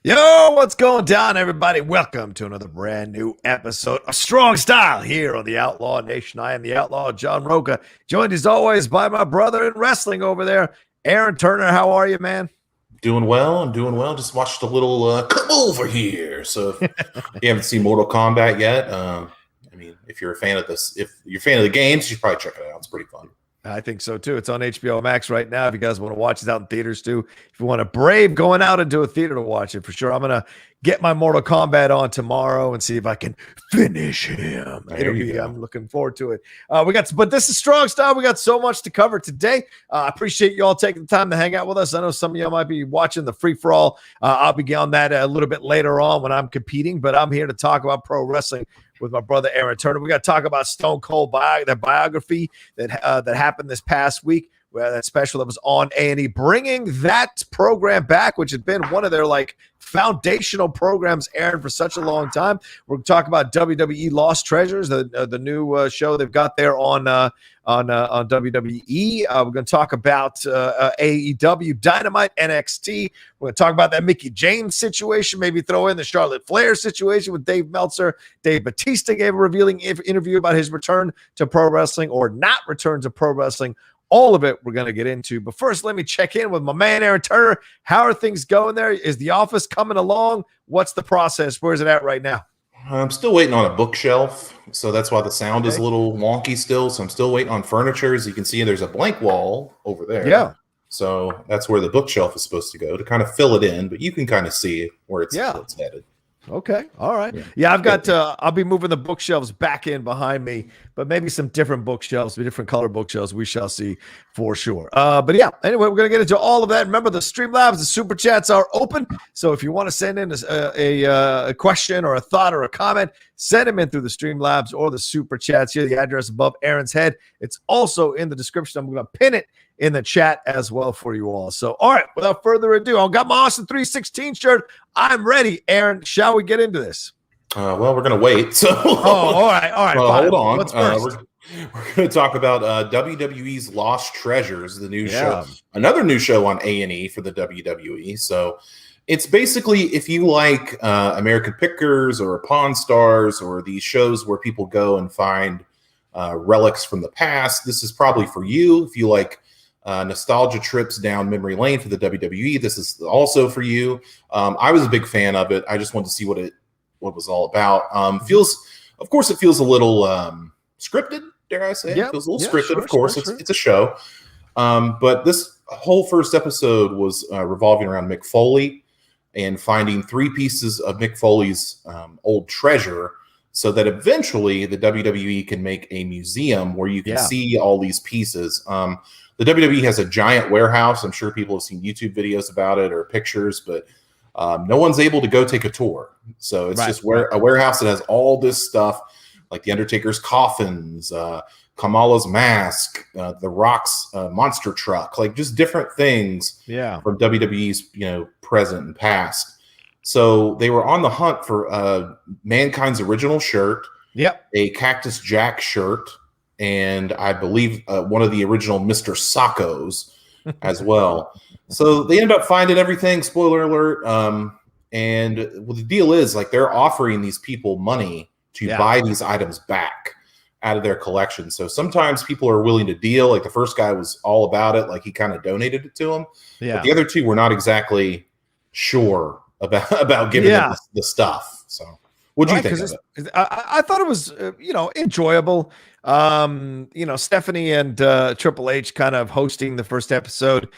Yo, what's going down, everybody? Welcome to another brand new episode of Strong Style here on the Outlaw Nation. I am the Outlaw, John Rocha, joined as always by my brother in wrestling over there, Aaron Turner. How are you, man? Doing well. I'm doing well. Just watched a little come over here. So if you haven't seen Mortal Kombat yet, if you're a fan of this, if you're a fan of the games, you should probably check it out. It's pretty fun. I think so, too. It's on HBO Max right now. If you guys want to watch it, out in theaters, too. If you want to brave going out into a theater to watch it, for sure. I'm going to get my Mortal Kombat on tomorrow and see if I can finish him. I'm looking forward to it. But this is Strong Style. We got so much to cover today. I appreciate you all taking the time to hang out with us. I know some of y'all might be watching the free-for-all. I'll be on that a little bit later on when I'm competing, but I'm here to talk about pro wrestling with my brother Aaron Turner. We got to talk about Stone Cold that biography that happened this past week. That special that was on A&E, bringing that program back, which had been one of their foundational programs, Aaron, for such a long time. We're going to talk about WWE Lost Treasures, the new show they've got there on WWE. We're going to talk about AEW Dynamite, NXT. We're going to talk about that Mickie James situation, maybe throw in the Charlotte Flair situation with Dave Meltzer. Dave Batista gave a revealing interview about his return to pro wrestling or not return to pro wrestling. All of it we're going to get into. But first, let me check in with my man, Aaron Turner. How are things going there? Is the office coming along? What's the process? Where's it at right now? I'm still waiting on a bookshelf, so that's why the sound is a little wonky still. So I'm still waiting on furniture. As you can see, there's a blank wall over there. Yeah. So that's where the bookshelf is supposed to go to kind of fill it in, but you can kind of see where it's headed. Okay. All right. Yeah, I've got I'll be moving the bookshelves back in behind me, but maybe some different bookshelves, different color bookshelves. We shall see for sure. But yeah, anyway, we're going to get into all of that. Remember, the Streamlabs, the super chats are open. So if you want to send in a question or a thought or a comment, send them in through the Streamlabs or the super chats. Here, the address above Aaron's head. It's also in the description. I'm going to pin it in the chat as well for you all. So, all right, without further ado, I've got my Austin 316 shirt. I'm ready. Aaron, shall we get into this? Well, we're going to wait. So, all right. Hold on. What's first? We're going to talk about WWE's Lost Treasures, the new show, another new show on A&E for the WWE. So, it's basically if you like American Pickers or Pawn Stars or these shows where people go and find relics from the past, this is probably for you. If you like nostalgia trips down memory lane for the WWE, this is also for you. I was a big fan of it. I just wanted to see what it was all about. It feels a little scripted, dare I say? It feels a little scripted, of course. It's a show. But this whole first episode was revolving around Mick Foley and finding 3 pieces of Mick Foley's old treasure so that eventually the WWE can make a museum where you can see all these pieces. The WWE has a giant warehouse. I'm sure people have seen YouTube videos about it or pictures, but no one's able to go take a tour. So it's just a warehouse that has all this stuff, like The Undertaker's coffins, Kamala's mask, The Rock's monster truck, like just different things from WWE's present and past. So they were on the hunt for Mankind's original shirt, a Cactus Jack shirt, and I believe one of the original Mr. Sockos as well. So they end up finding everything, spoiler alert. And the deal is, they're offering these people money to buy these items back out of their collection. So sometimes people are willing to deal. Like the first guy was all about it. Like he kind of donated it to him. But the other two were not exactly sure about giving them the stuff. So what do you think of it? I thought it was, enjoyable. Stephanie and Triple H kind of hosting the first episode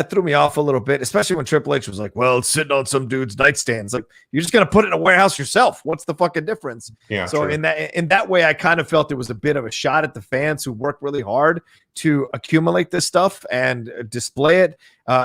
threw me off a little bit, especially when Triple H was like, well, it's sitting on some dude's nightstand. It's like, you're just going to put it in a warehouse yourself. What's the fucking difference? Yeah. So in that way, I kind of felt it was a bit of a shot at the fans who worked really hard to accumulate this stuff and display it.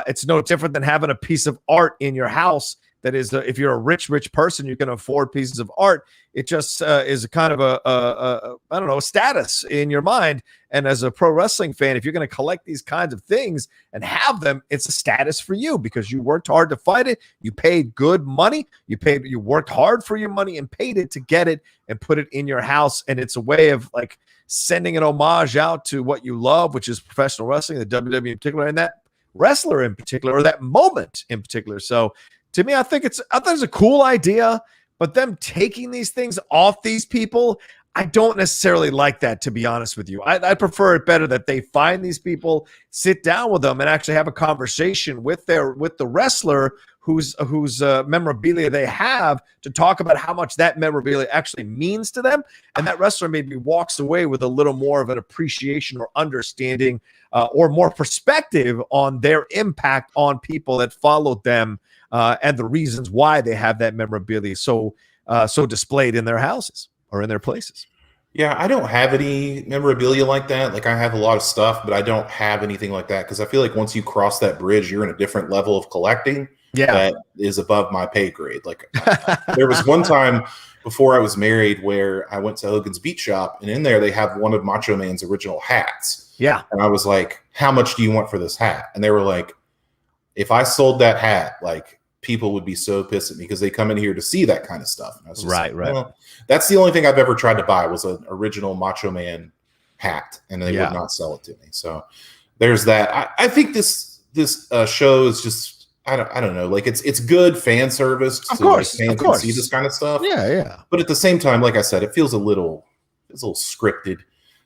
It's no different than having a piece of art in your house. That is, if you're a rich person, you can afford pieces of art. It just is a kind of a status in your mind. And as a pro wrestling fan, if you're going to collect these kinds of things and have them, it's a status for you because you worked hard to fight it. You paid good money. You worked hard for your money and paid it to get it and put it in your house. And it's a way of sending an homage out to what you love, which is professional wrestling, the WWE in particular, and that wrestler in particular, or that moment in particular. So To me, I think it's a cool idea, but them taking these things off these people, I don't necessarily like that, to be honest with you. I prefer it better that they find these people, sit down with them, and actually have a conversation with the wrestler whose memorabilia they have, to talk about how much that memorabilia actually means to them. And that wrestler maybe walks away with a little more of an appreciation or understanding or more perspective on their impact on people that followed them and the reasons why they have that memorabilia so displayed in their houses or in their places. Yeah, I don't have any memorabilia like that. Like, I have a lot of stuff, but I don't have anything like that because I feel like once you cross that bridge, you're in a different level of collecting that is above my pay grade. Like, there was one time before I was married where I went to Hogan's Beat Shop, and in there they have one of Macho Man's original hats. Yeah. And I was like, how much do you want for this hat? And they were like, if I sold that hat, like, people would be so pissed at me because they come in here to see that kind of stuff. And I was just right. Well, that's the only thing I've ever tried to buy was an original Macho Man hat, and they would not sell it to me. So there's that. I think this show is just, I don't know. Like, it's good fan service. Of course, fans can see this kind of stuff. Yeah. But at the same time, like I said, it feels a little scripted.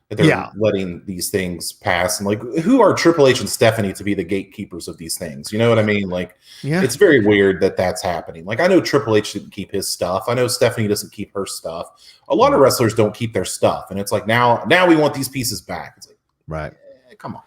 They're letting these things pass, and like, who are Triple H and Stephanie to be the gatekeepers of these things? You know what I mean? Like, it's very weird that that's happening. Like, I know Triple H didn't keep his stuff. I know Stephanie doesn't keep her stuff. A lot of wrestlers don't keep their stuff, and it's like, now we want these pieces back. It's like, come on.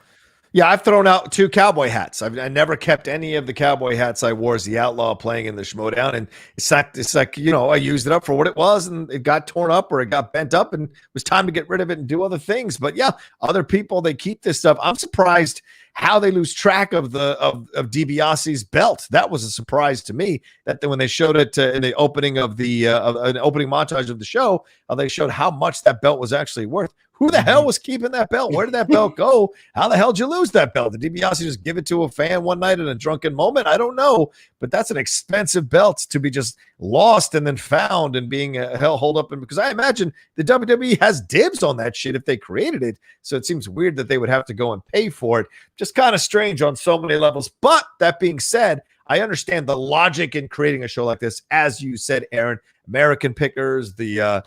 Yeah, I've thrown out 2 cowboy hats. I never kept any of the cowboy hats I wore as the Outlaw playing in the Schmodown. And it's like, I used it up for what it was, and it got torn up or it got bent up, and it was time to get rid of it and do other things. But yeah, other people, they keep this stuff. I'm surprised how they lose track of DiBiase's belt. That was a surprise to me, that when they showed it in the opening of an opening montage of the show, they showed how much that belt was actually worth. Who the hell was keeping that belt? Where did that belt go? How the hell deld you lose that belt? Did DiBiase just give it to a fan one night in a drunken moment? I don't know, but that's an expensive belt to be just lost and then found and being held up. And because I imagine the WWE has dibs on that shit if they created it. So it seems weird that they would have to go and pay for it. Just kind of strange on so many levels. But that being said, I understand the logic in creating a show like this. As you said, Aaron, American Pickers, the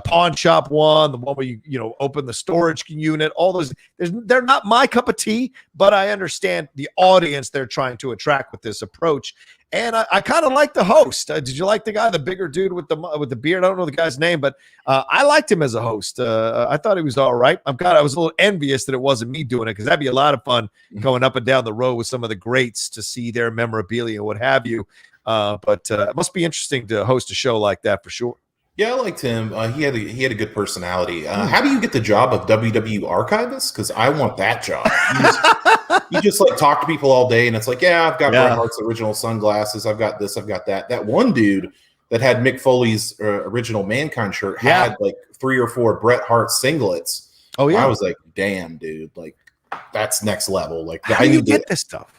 pawn shop one, the one where you open the storage unit, all those. They're not my cup of tea, but I understand the audience they're trying to attract with this approach. And I kind of like the host. Did you like the guy, the bigger dude with the beard? I don't know the guy's name, but I liked him as a host. I thought he was all right. I was a little envious that it wasn't me doing it, because that'd be a lot of fun going up and down the road with some of the greats to see their memorabilia and what have you. But it must be interesting to host a show like that for sure. Yeah, I liked him. He had a good personality. How do you get the job of WWE archivist? Because I want that job. You just like talk to people all day, and it's like, I've got Bret Hart's original sunglasses. I've got this. I've got that. That one dude that had Mick Foley's original Mankind shirt had like 3 or 4 Bret Hart singlets. Oh yeah, I was like, damn, dude, like that's next level. Like, how do you get this stuff?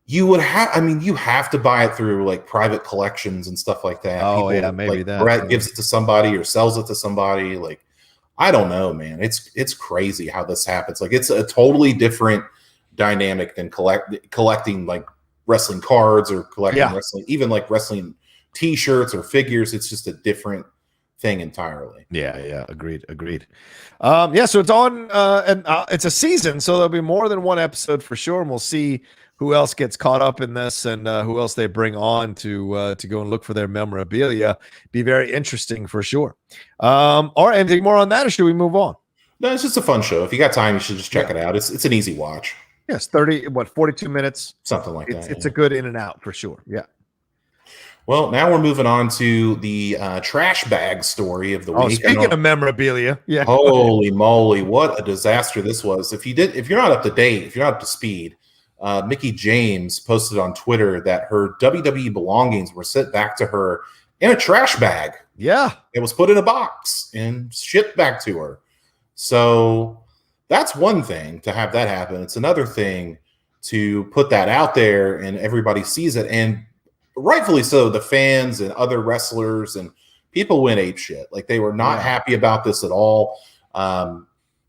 You would you have to buy it through like private collections and stuff like that. Oh, people, maybe like, that. Brett gives it to somebody or sells it to somebody. Like, I don't know, man. It's crazy how this happens. Like, it's a totally different dynamic than collecting like wrestling cards or collecting wrestling, even like wrestling T-shirts or figures. It's just a different thing entirely. Yeah, agreed. So it's on, and it's a season, so there'll be more than one episode for sure, and we'll see who else gets caught up in this and who else they bring on to go and look for their memorabilia. Be very interesting for sure. All right, anything more on that, or should we move on? No, it's just a fun show. If you got time, you should just check it out. It's an easy watch. Yes, 42 minutes. Something like that. It's a good in and out for sure. Yeah. Well, now we're moving on to the trash bag story of the week. Speaking of memorabilia, holy moly, what a disaster this was! If you're not up to date, if you're not up to speed, Mickie James posted on Twitter that her WWE belongings were sent back to her in a trash bag. Yeah, it was put in a box and shipped back to her. So that's one thing to have that happen. It's another thing to put that out there and everybody sees it, and rightfully so. The fans and other wrestlers and people went apeshit. Like, they were not happy about this at all.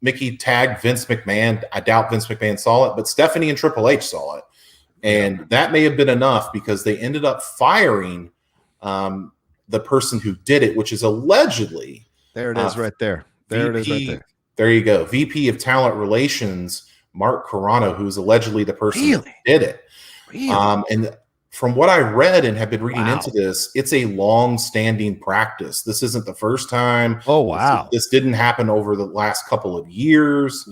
Mickie tagged Vince McMahon. I doubt Vince McMahon saw it, but Stephanie and Triple H saw it. And that may have been enough because they ended up firing the person who did it, which is allegedly. There it is right there. There it is right there. There you go. VP of Talent Relations, Mark Carrano, who's allegedly the person who did it. Really? And from what I read and have been reading into this, it's a long-standing practice. This isn't the first time. Oh, wow. This didn't happen over the last couple of years.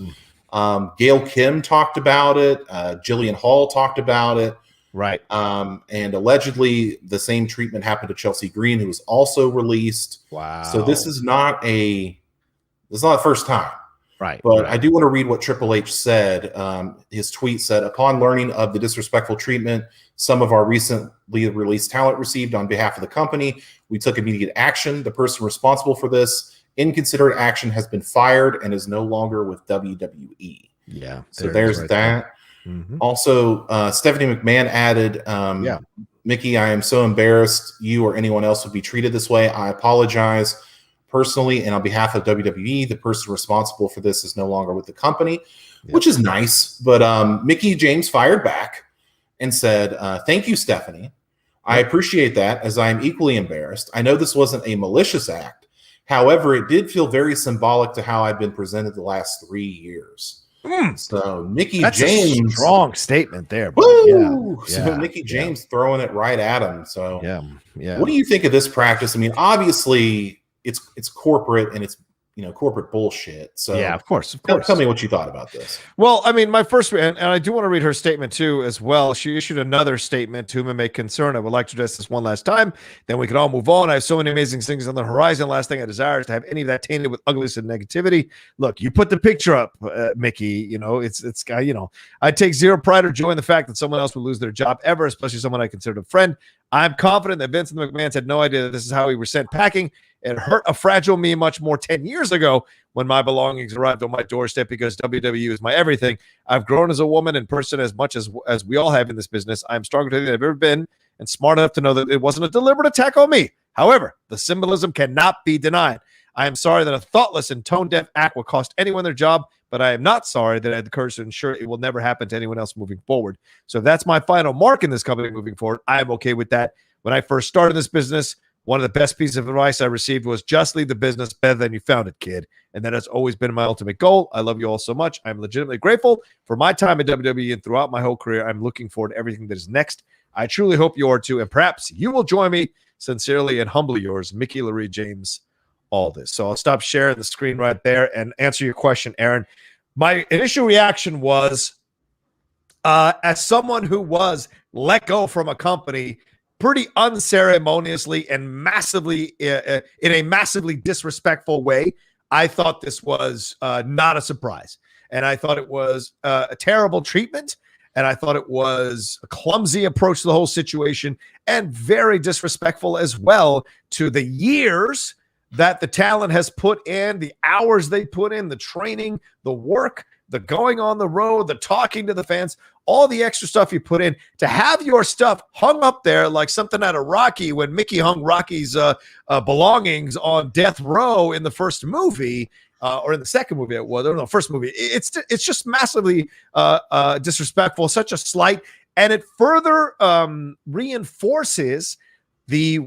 Gail Kim talked about it. Jillian Hall talked about it. Right. And allegedly the same treatment happened to Chelsea Green, who was also released. Wow. So this is not the first time. Right. But I do want to read what Triple H said. His tweet said, upon learning of the disrespectful treatment some of our recently released talent received on behalf of the company, we took immediate action. The person responsible for this inconsiderate action has been fired and is no longer with WWE. Yeah. So there's right that. Mm-hmm. Also, Stephanie McMahon added, Mickie, I am so embarrassed you or anyone else would be treated this way. I apologize personally and on behalf of WWE. The person responsible for this is no longer with the company, which is nice. But Mickie James fired back and said, thank you, Stephanie. I appreciate that, as I am equally embarrassed. I know this wasn't a malicious act. However, it did feel very symbolic to how I've been presented the last 3 years. So Mickie James, a strong statement there. So Mickie James throwing it right at him. So what do you think of this practice? I mean, obviously it's corporate and it's corporate bullshit. So of course. Tell me what you thought about this. Well, I mean, my first, and I do want to read her statement too, as well. She issued another statement to whom it may concern. I would like to address this one last time. Then we can all move on. I have so many amazing things on the horizon. Last thing I desire is to have any of that tainted with ugliness and negativity. Look, you put the picture up, Mickie. I take zero pride or joy in the fact that someone else will lose their job ever, especially someone I consider a friend. I'm confident that Vince and the McMahons had no idea that this is how we were sent packing. It hurt a fragile me much more 10 years ago when my belongings arrived on my doorstep because WWE is my everything. I've grown as a woman and person as much as we all have in this business. I'm stronger than I've ever been and smart enough to know that it wasn't a deliberate attack on me. However, the symbolism cannot be denied. I am sorry that a thoughtless and tone-deaf act will cost anyone their job, but I am not sorry that I had the courage to ensure it will never happen to anyone else moving forward. So if that's my final mark in this company moving forward, I am okay with that. When I first started this business, one of the best pieces of advice I received was just leave the business better than you found it, kid. And that has always been my ultimate goal. I love you all so much. I'm legitimately grateful for my time at WWE and throughout my whole career. I'm looking forward to everything that is next. I truly hope you are too. And perhaps you will join me. Sincerely and humbly yours, Mickie Laree James Aldis. So I'll stop sharing the screen right there and answer your question, Aaron. My initial reaction was, as someone who was let go from a company pretty unceremoniously and massively in a massively disrespectful way, I thought this was not a surprise. And I thought it was a terrible treatment. And I thought it was a clumsy approach to the whole situation and very disrespectful as well to the years that the talent has put in, the hours they put in, the training, the work, the going on the road, the talking to the fans, all the extra stuff you put in. To have your stuff hung up there like something out of Rocky when Mickie hung Rocky's belongings on death row in the first movie, or in the second movie it was, or no, first movie. It's just massively disrespectful, such a slight, and it further reinforces the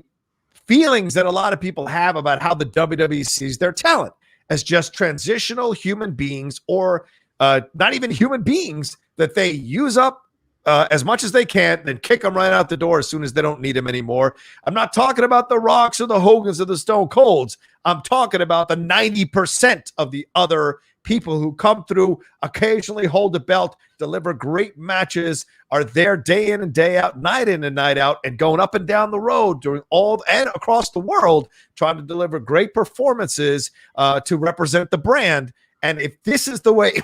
feelings that a lot of people have about how the WWE sees their talent as just transitional human beings, or not even human beings that they use up as much as they can, then kick them right out the door as soon as they don't need them anymore. I'm not talking about the Rocks or the Hogans or the Stone Colds. I'm talking about the 90% of the other people who come through, occasionally hold a belt, deliver great matches, are there day in and day out, night in and night out, and going up and down the road during all and across the world, trying to deliver great performances to represent the brand. And if this is the way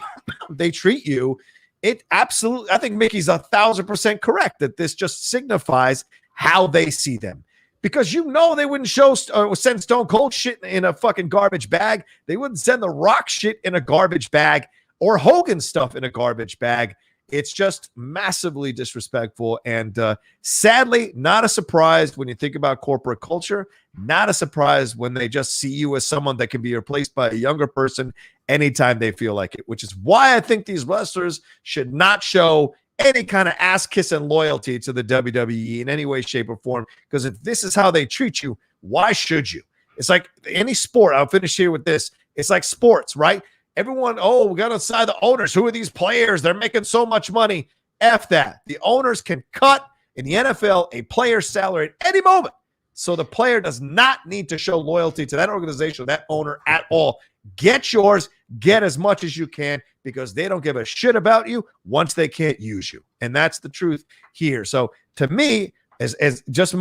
they treat you, it absolutely, I think Mickey's 1,000% correct that this just signifies how they see them. Because they wouldn't send Stone Cold shit in a fucking garbage bag. They wouldn't send the Rock shit in a garbage bag or Hogan stuff in a garbage bag. It's just massively disrespectful. And sadly, not a surprise when you think about corporate culture. Not a surprise when they just see you as someone that can be replaced by a younger person anytime they feel like it, which is why I think these wrestlers should not show any kind of ass kissing loyalty to the WWE in any way, shape, or form. Because if this is how they treat you, why should you? It's like any sport. I'll finish here with this. It's like sports, right? Everyone, we got to side the owners. Who are these players? They're making so much money. F that. The owners can cut in the NFL a player's salary at any moment. So the player does not need to show loyalty to that organization, that owner at all. Get yours, get as much as you can, because they don't give a shit about you once they can't use you. And that's the truth here. So to me, as just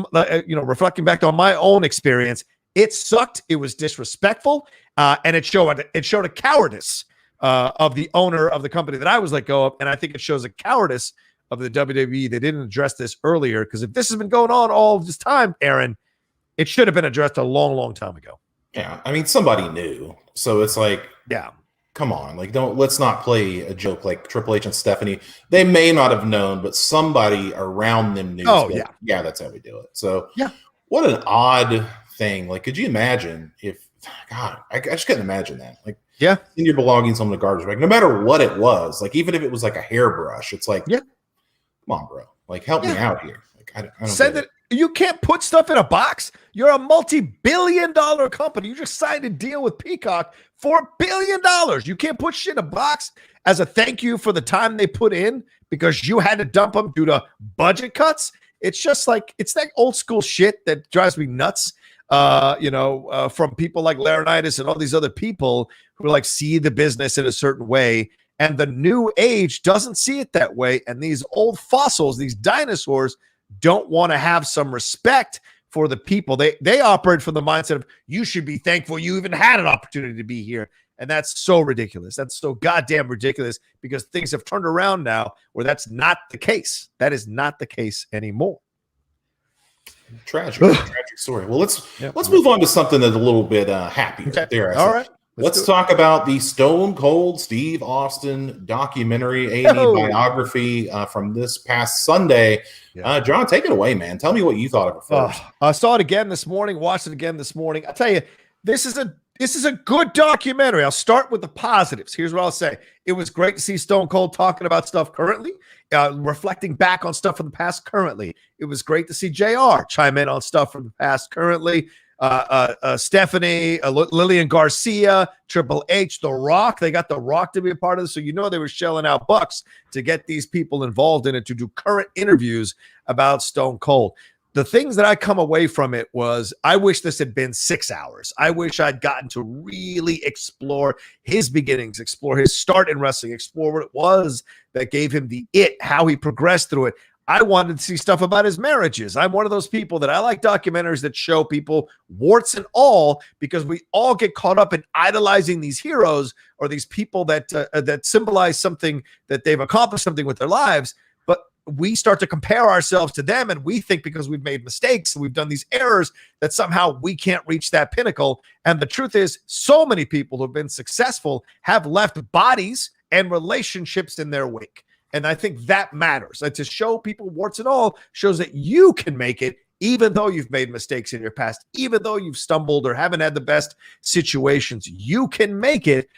reflecting back on my own experience, it sucked. It was disrespectful, and it showed a cowardice of the owner of the company that I was let go of, and I think it shows a cowardice of the WWE. They didn't address this earlier, because if this has been going on all this time, Aaron, it should have been addressed a long, long time ago. Yeah, I mean, somebody knew, so it's like, yeah, come on, like, let's not play a joke like Triple H and Stephanie. They may not have known, but somebody around them knew. Oh, yeah, that's how we do it. So, yeah, what an odd thing. Like, could you imagine if, God, I just couldn't imagine that. Like, yeah, in your belongings on the garbage bag, no matter what it was, like, even if it was like a hairbrush, it's like, yeah, come on, bro, like, help me out here. Like, I don't send it. You can't put stuff in a box. You're a multi-billion-dollar company. You just signed a deal with Peacock for $1 billion. You can't put shit in a box as a thank you for the time they put in because you had to dump them due to budget cuts. It's just like, it's that old school shit that drives me nuts. From people like Laurinaitis and all these other people who like see the business in a certain way, and the new age doesn't see it that way. And these old fossils, these dinosaurs, don't want to have some respect for the people. They operate from the mindset of, you should be thankful you even had an opportunity to be here. And that's so ridiculous. That's so goddamn ridiculous, because things have turned around now where that's not the case. That is not the case anymore. Tragic story. Well, let's move on to something that's a little bit happier. Okay. There, all right. Let's talk about the Stone Cold Steve Austin documentary, A&E biography from this past Sunday. Yeah. John, take it away, man. Tell me what you thought of it first. I saw it again this morning, watched it again this morning. I tell you, this is a good documentary. I'll start with the positives. Here's what I'll say. It was great to see Stone Cold talking about stuff currently, reflecting back on stuff from the past currently. It was great to see JR chime in on stuff from the past currently. Stephanie, Lillian Garcia, Triple H, The Rock. They got The Rock to be a part of this. So, they were shelling out bucks to get these people involved in it, to do current interviews about Stone Cold. The things that I come away from it was, I wish this had been 6 hours. I wish I'd gotten to really explore his beginnings, explore his start in wrestling, explore what it was that gave him the how he progressed through it. I wanted to see stuff about his marriages. I'm one of those people that I like documentaries that show people warts and all, because we all get caught up in idolizing these heroes or these people that symbolize something, that they've accomplished something with their lives. But we start to compare ourselves to them, and we think because we've made mistakes and we've done these errors that somehow we can't reach that pinnacle. And the truth is, so many people who've been successful have left bodies and relationships in their wake. And I think that matters. And to show people warts and all shows that you can make it, even though you've made mistakes in your past, even though you've stumbled or haven't had the best situations. You can make it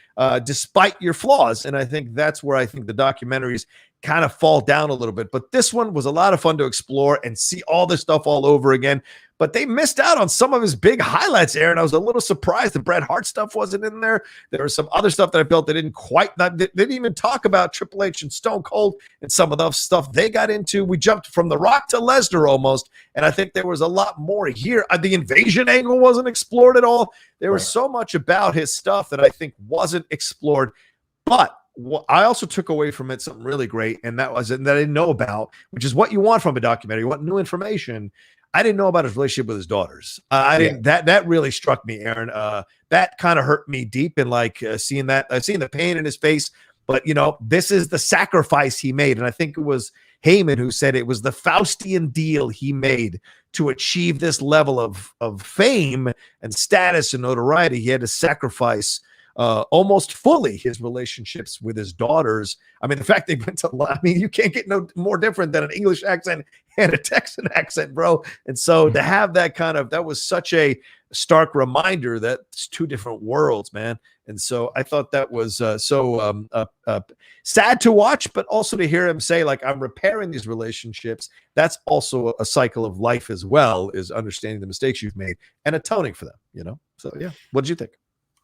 despite your flaws. And I think that's where I think the documentaries kind of fall down a little bit. But this one was a lot of fun to explore and see all this stuff all over again. But they missed out on some of his big highlights, Aaron. I was a little surprised the Bret Hart stuff wasn't in there. There was some other stuff that I felt they didn't even talk about Triple H and Stone Cold and some of the stuff they got into. We jumped from The Rock to Lesnar almost, and I think there was a lot more here. The invasion angle wasn't explored at all. There was so much about his stuff that I think wasn't explored. But what I also took away from it something really great, and that I didn't know about, which is what you want from a documentary. You want new information. I didn't know about his relationship with his daughters. That really struck me, Aaron. That kind of hurt me deep, and seeing the pain in his face. But this is the sacrifice he made, and I think it was Heyman who said it was the Faustian deal he made to achieve this level of fame and status and notoriety. He had to sacrifice almost fully his relationships with his daughters. I mean, the fact they went to, I mean, you can't get no more different than an English accent and a Texan accent, bro. And so to have that that was such a stark reminder that it's two different worlds, man. And so I thought that was sad to watch, but also to hear him say, like, I'm repairing these relationships. That's also a cycle of life as well, is understanding the mistakes you've made and atoning for them, you know? So, yeah. What did you think?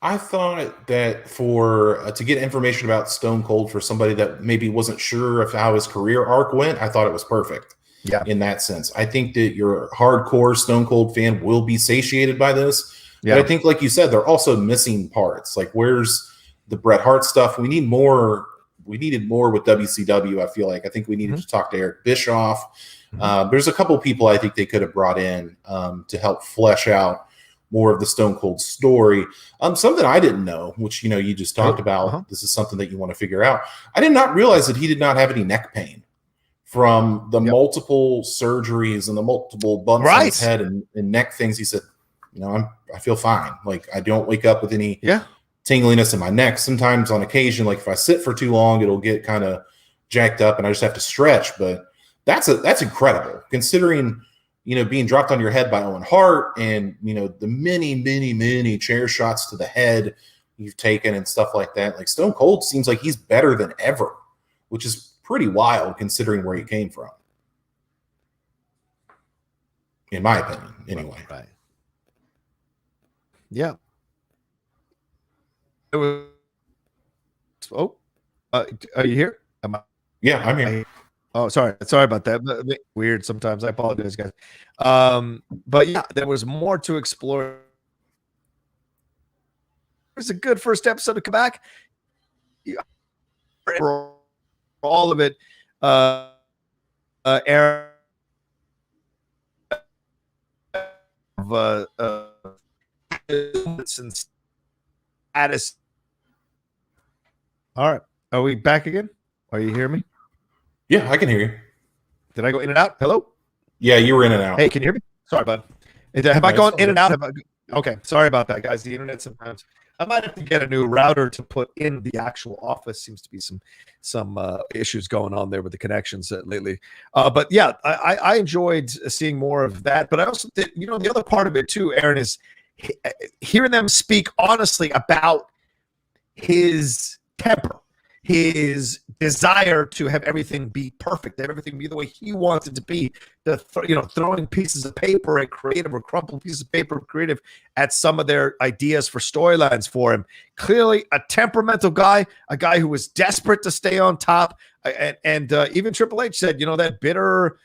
I thought that to get information about Stone Cold for somebody that maybe wasn't sure of how his career arc went, I thought it was perfect. Yeah. In that sense, I think that your hardcore Stone Cold fan will be satiated by this. Yeah. But I think, like you said, they're also missing parts. Like, where's the Bret Hart stuff? We need more. We needed more with WCW. I feel like. I think we needed to talk to Eric Bischoff. There's a couple of people I think they could have brought in to help flesh out more of the Stone Cold story. Something I didn't know, which, you know, you just talked about. This is something that you want to figure out. I did not realize that he did not have any neck pain from the multiple surgeries and the multiple bumps on his head and neck things. He said, you know, I feel fine. Like, I don't wake up with any tingliness in my neck. Sometimes on occasion, like if I sit for too long, it'll get kind of jacked up and I just have to stretch. But that's incredible, considering, you know, being dropped on your head by Owen Hart and, you know, the many chair shots to the head you've taken and stuff like that. Like, Stone Cold seems like he's better than ever, which is pretty wild considering where he came from, in my opinion, anyway. Right. Yeah. It was. Oh, are you here? Yeah, I'm here. Oh, sorry about that. Weird sometimes. I apologize, guys. But yeah, there was more to explore. It was a good first episode to come back. For all of it, Aaron. Since status. All right, are we back again? Are you hearing me? Yeah, I can hear you. Did I go in and out? Hello? Yeah, you were in and out. Hey, can you hear me? Sorry, bud. Have I gone in and out? Okay, sorry about that, guys. The internet sometimes. I might have to get a new router to put in the actual office. Seems to be some issues going on there with the connections lately. But yeah, I enjoyed seeing more of that. But I also did, you know, the other part of it too, Aaron, is hearing them speak honestly about his temper, his desire to have everything be perfect, have everything be the way he wants it to be, throwing pieces of paper at creative or crumpled pieces of paper creative at some of their ideas for storylines for him. Clearly a temperamental guy, a guy who was desperate to stay on top. And even Triple H said, you know, that bitter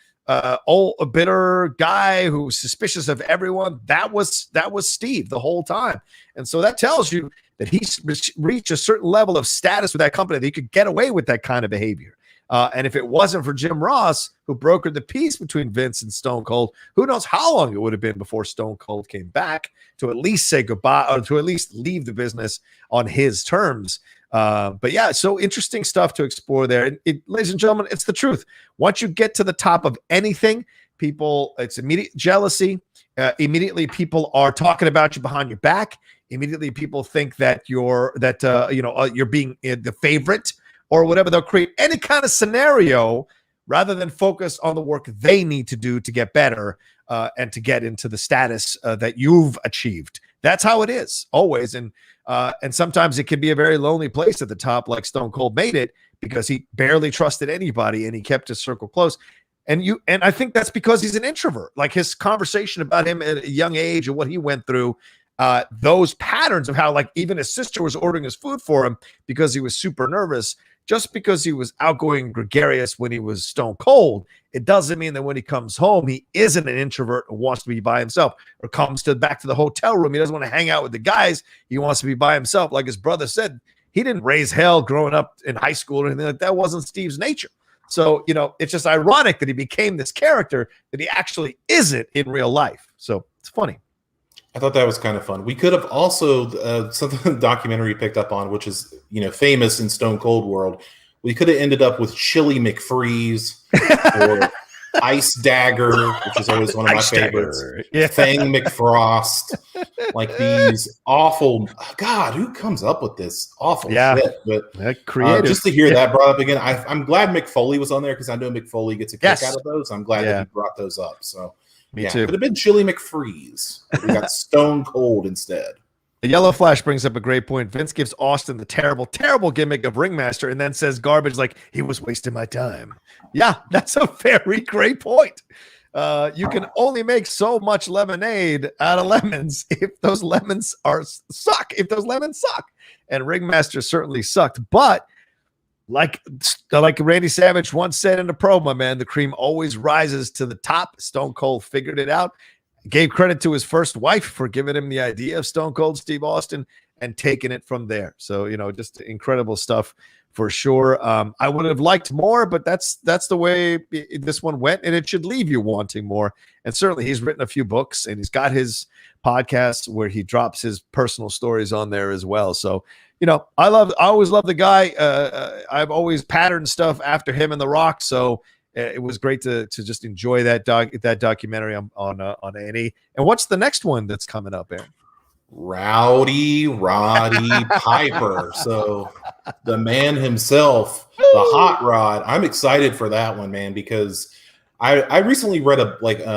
guy who's suspicious of everyone, that was Steve the whole time. And so that tells you that he's reached a certain level of status with that company that he could get away with that kind of behavior. And if it wasn't for Jim Ross, who brokered the peace between Vince and Stone Cold, who knows how long it would have been before Stone Cold came back to at least say goodbye, or to at least leave the business on his terms. But yeah, so interesting stuff to explore there. Ladies and gentlemen, it's the truth. Once you get to the top of anything, it's immediate jealousy. Immediately people are talking about you behind your back. Immediately people think that you're being the favorite or whatever. They'll create any kind of scenario rather than focus on the work they need to do to get better and to get into the status that you've achieved. That's how it is always. And sometimes it can be a very lonely place at the top, like Stone Cold made it, because he barely trusted anybody and he kept his circle close. And I think that's because he's an introvert. Like, his conversation about him at a young age and what he went through, those patterns of how, like, even his sister was ordering his food for him because he was super nervous. Just because he was outgoing, gregarious when he was Stone Cold, it doesn't mean that when he comes home, he isn't an introvert and wants to be by himself, or comes back to the hotel room. He doesn't want to hang out with the guys. He wants to be by himself. Like his brother said, he didn't raise hell growing up in high school or anything like that. Wasn't Steve's nature. So, you know, it's just ironic that he became this character that he actually isn't in real life. So it's funny. I thought that was kind of fun. We could have also, something the documentary picked up on, which is, you know, famous in Stone Cold world. We could have ended up with Chili McFreeze or Ice Dagger, which is always one of my favorites. Yeah. Fang McFrost. Like these awful, God, who comes up with this awful shit? But creative. Just to hear that brought up again, I'm glad Mick Foley was on there because I know Mick Foley gets a kick out of those. I'm glad that he brought those up. So me too. Could have been Chili McFreeze. We got Stone Cold instead. The Yellow Flash brings up a great point. Vince gives Austin the terrible, terrible gimmick of ringmaster and then says garbage like he was wasting my time. Yeah, that's a very great point. You can only make so much lemonade out of lemons if those lemons suck. If those lemons suck, and ringmaster certainly sucked. But like Randy Savage once said in a promo, man, the cream always rises to the top. Stone Cold figured it out. Gave credit to his first wife for giving him the idea of Stone Cold Steve Austin and taking it from there. So, just incredible stuff for sure. I would have liked more, but that's the way this one went, and it should leave you wanting more. And certainly he's written a few books, and he's got his podcast where he drops his personal stories on there as well. So, I always love the guy. I've always patterned stuff after him and The Rock. So it was great to just enjoy that documentary on A&E. And what's the next one that's coming up, Aaron? Roddy Piper. So the man himself, the hot rod. I'm excited for that one, man, because I recently read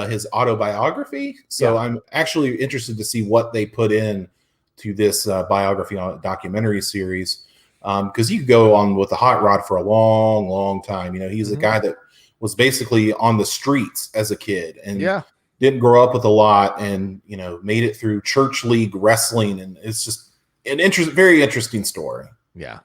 his autobiography. So I'm actually interested to see what they put in to this biography on documentary series. Because you could go on with the hot rod for a long, long time. He's a guy that was basically on the streets as a kid and didn't grow up with a lot and, made it through church league wrestling. And it's just an very interesting story. Yeah,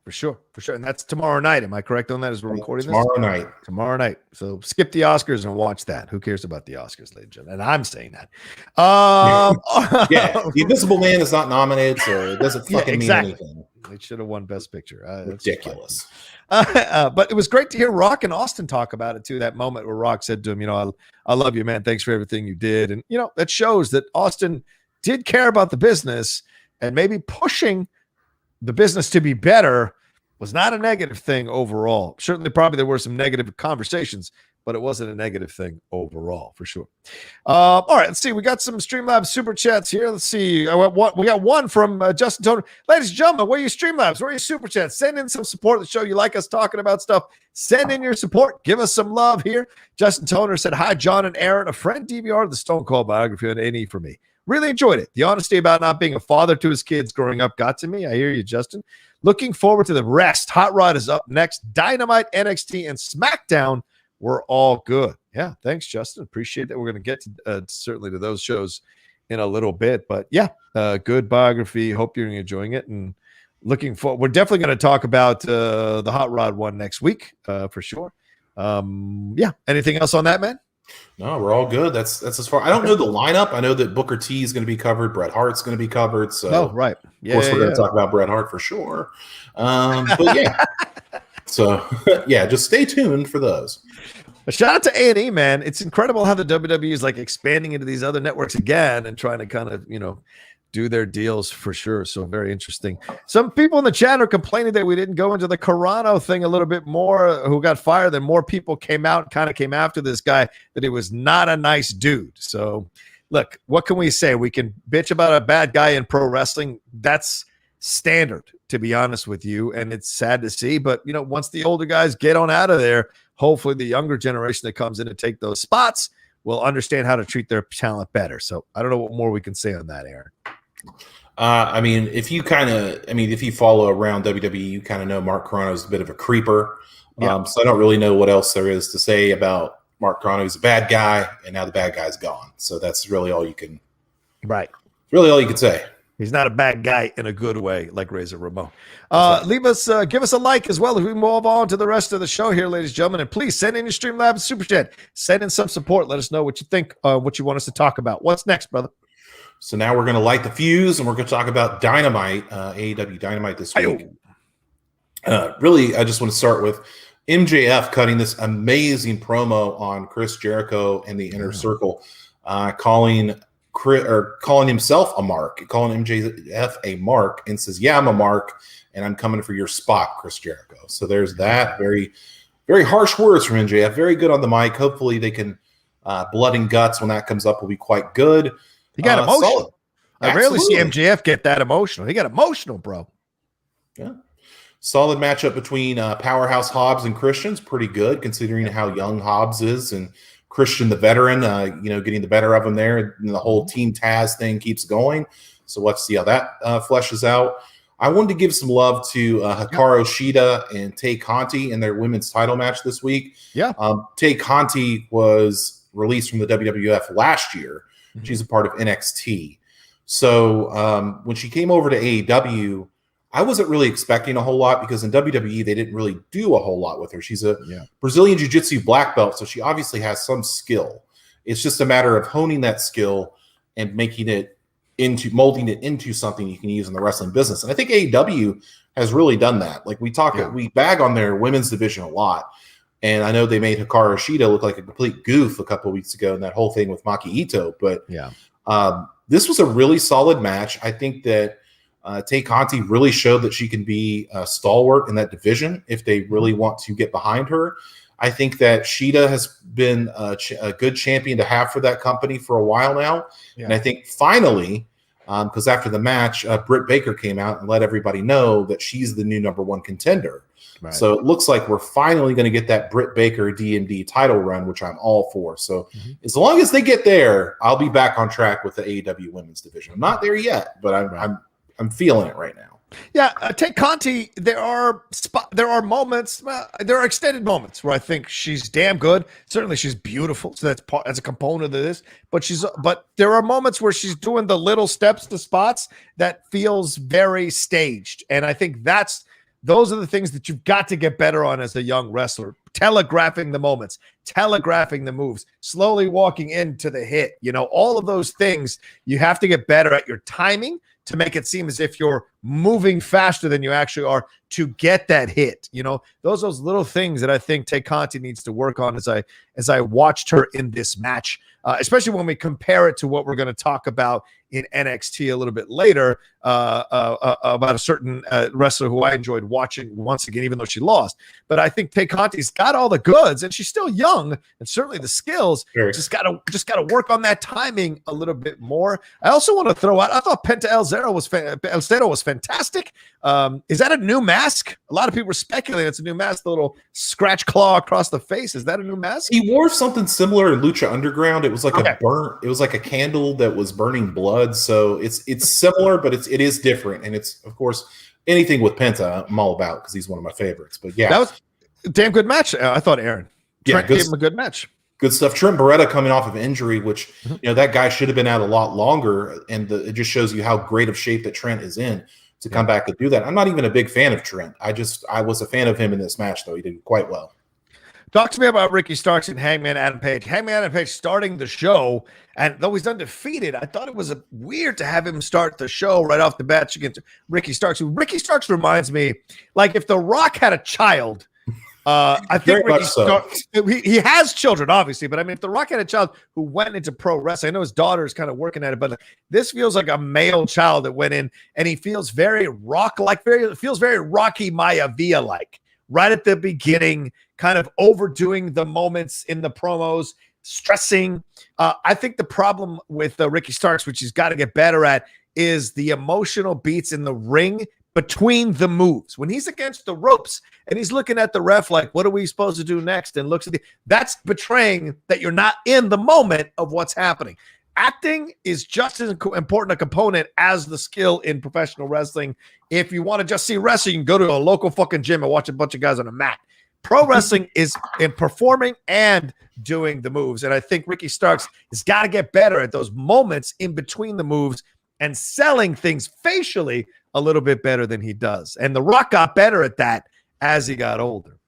for sure. And that's tomorrow night. Am I correct on that as we're recording Tomorrow night. So skip the Oscars and watch that. Who cares about the Oscars, ladies and gentlemen? And I'm saying that. The Invisible Man is not nominated, so it doesn't fucking mean anything. They should have won Best Picture. Ridiculous. But it was great to hear Rock and Austin talk about it too. That moment where Rock said to him, I love you, man. Thanks for everything you did. And, that shows that Austin did care about the business, and maybe pushing the business to be better was not a negative thing overall. Certainly, probably there were some negative conversations, but it wasn't a negative thing overall, for sure. All right, let's see. We got some Streamlabs super chats here. Let's see. We got one from Justin Toner. Ladies and gentlemen, where are your Streamlabs? Where are your super chats? Send in some support to the show. You like us talking about stuff. Send in your support. Give us some love here. Justin Toner said, hi, John and Aaron. A friend DVR'd the Stone Cold biography on A&E for me. Really enjoyed it. The honesty about not being a father to his kids growing up got to me. I hear you, Justin. Looking forward to the rest. Hot Rod is up next. Dynamite, NXT, and SmackDown were all good. Yeah, thanks, Justin. Appreciate that. We're going to get to certainly to those shows in a little bit. But yeah, good biography. Hope you're enjoying it. And looking forward. We're definitely going to talk about the Hot Rod one next week for sure. Anything else on that, man? No, we're all good. That's as far. I don't know the lineup. I know that Booker T is going to be covered. Bret Hart's going to be covered. So, right. Yeah, of course, we're going to talk about Bret Hart for sure. But yeah. So, just stay tuned for those. A shout out to A&E, man. It's incredible how the WWE is like expanding into these other networks again and trying to kind of, do their deals for sure. So very interesting. Some people in the chat are complaining that we didn't go into the Carrano thing a little bit more, who got fired. Then more people came after this guy, that he was not a nice dude. So look, what can we say? We can bitch about a bad guy in pro wrestling. That's standard, to be honest with you. And it's sad to see, but once the older guys get on out of there, hopefully the younger generation that comes in to take those spots will understand how to treat their talent better. So I don't know what more we can say on that, Aaron. If you follow around WWE, you kind of know Mark Carrano is a bit of a creeper. So I don't really know what else there is to say about Mark Carrano. He's a bad guy, and now the bad guy's gone. So that's really all you can. Right. Really all you can say. He's not a bad guy in a good way, like Razor Ramon. Give us a like as well as we move on to the rest of the show here, ladies and gentlemen. And please send in your Streamlabs super chat. Send in some support. Let us know what you think, what you want us to talk about. What's next, brother? So now we're going to light the fuse, and we're going to talk about Dynamite, AEW Dynamite this week. Really, I just want to start with MJF cutting this amazing promo on Chris Jericho and the Inner Circle, calling himself a mark, calling MJF a mark, and says, "Yeah, I'm a mark, and I'm coming for your spot, Chris Jericho." So there's that very very harsh words from MJF. Very good on the mic. Hopefully they can blood and guts when that comes up will be quite good. He got emotional. Solid. I rarely see MJF get that emotional. He got emotional, bro. Yeah. Solid matchup between Powerhouse Hobbs and Christian's pretty good considering how young Hobbs is and Christian, the veteran, getting the better of him there. And the whole Team Taz thing keeps going. So let's see how that fleshes out. I wanted to give some love to Hikaru Shida and Tay Conti in their women's title match this week. Yeah. Tay Conti was released from the WWF last year. Mm-hmm. She's a part of NXT. So when she came over to AEW, I wasn't really expecting a whole lot because in WWE, they didn't really do a whole lot with her. She's a Brazilian Jiu-Jitsu black belt, so she obviously has some skill. It's just a matter of honing that skill and molding it into something you can use in the wrestling business. And I think AEW has really done that. Like we bag on their women's division a lot. And I know they made Hikaru Shida look like a complete goof a couple of weeks ago in that whole thing with Maki Ito. But this was a really solid match. I think that Tay Conti really showed that she can be a stalwart in that division if they really want to get behind her. I think that Shida has been a good champion to have for that company for a while now. Yeah. And I think finally, because after the match, Britt Baker came out and let everybody know that she's the new #1 contender. Right. So it looks like we're finally going to get that Britt Baker DMD title run, which I'm all for. So as long as they get there, I'll be back on track with the AEW women's division. I'm not there yet, but I'm feeling it right now. Yeah, take Conti. There are moments. There are extended moments where I think she's damn good. Certainly, she's beautiful. So that's a component of this. But there are moments where she's doing the little steps to spots that feels very staged, and I think those are the things that you've got to get better on as a young wrestler. Telegraphing the moments, telegraphing the moves, slowly walking into the hit. All of those things you have to get better at your timing to make it seem as if you're moving faster than you actually are to get that hit. Those little things that I think Tay Conti needs to work on as I watched her in this match, especially when we compare it to what we're going to talk about in NXT a little bit later about a certain wrestler who I enjoyed watching once again, even though she lost. But I think Tay Conti's got all the goods, and she's still young, and certainly the skills. Sure. Just gotta work on that timing a little bit more. I also want to throw out. I thought Penta El Zero was fantastic. Is that a new mask? A lot of people are speculating it's a new mask. The little scratch claw across the face. Is that a new mask? He wore something similar in Lucha Underground. It was like It was like a candle that was burning blood. So it's similar, but it is different, and it's of course anything with Penta I'm all about because he's one of my favorites. But yeah, that was a damn good match. I thought Aaron Trent gave him a good match. Good stuff. Trent Beretta coming off of injury, which that guy should have been out a lot longer, and it just shows you how great of shape that Trent is in to come back and do that. I'm not even a big fan of Trent. I was a fan of him in this match, though. He did quite well. Talk to me about Ricky Starks and Hangman Adam Page. Hangman Adam Page starting the show, and though he's undefeated, I thought it was weird to have him start the show right off the bat against Ricky Starks. Ricky Starks reminds me, like if The Rock had a child, I think Ricky Starks, he has children, obviously, but I mean, if The Rock had a child who went into pro wrestling, I know his daughter is kind of working at it, but this feels like a male child that went in, and he feels very Rock-like, feels very Rocky Maivia-like. Right at the beginning, kind of overdoing the moments in the promos, stressing. I think the problem with Ricky Starks, which he's got to get better at, is the emotional beats in the ring between the moves. When he's against the ropes and he's looking at the ref like, what are we supposed to do next? And looks at that's betraying that you're not in the moment of what's happening. Acting is just as important a component as the skill in professional wrestling. If you want to just see wrestling, you can go to a local fucking gym and watch a bunch of guys on a mat. Pro wrestling is in performing and doing the moves. And I think Ricky Starks has got to get better at those moments in between the moves and selling things facially a little bit better than he does. And The Rock got better at that as he got older.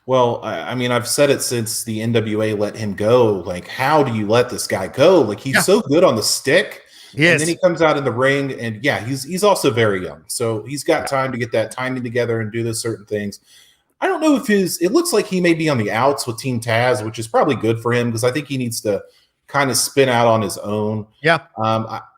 Well, I mean, I've said it since the NWA let him go. Like, how do you let this guy go? Like, he's so good on the stick. Yes. And then he comes out in the ring, and he's also very young. So he's got time to get that timing together and do those certain things. I don't know if it looks like he may be on the outs with Team Taz, which is probably good for him because I think he needs to kind of spin out on his own. Yeah.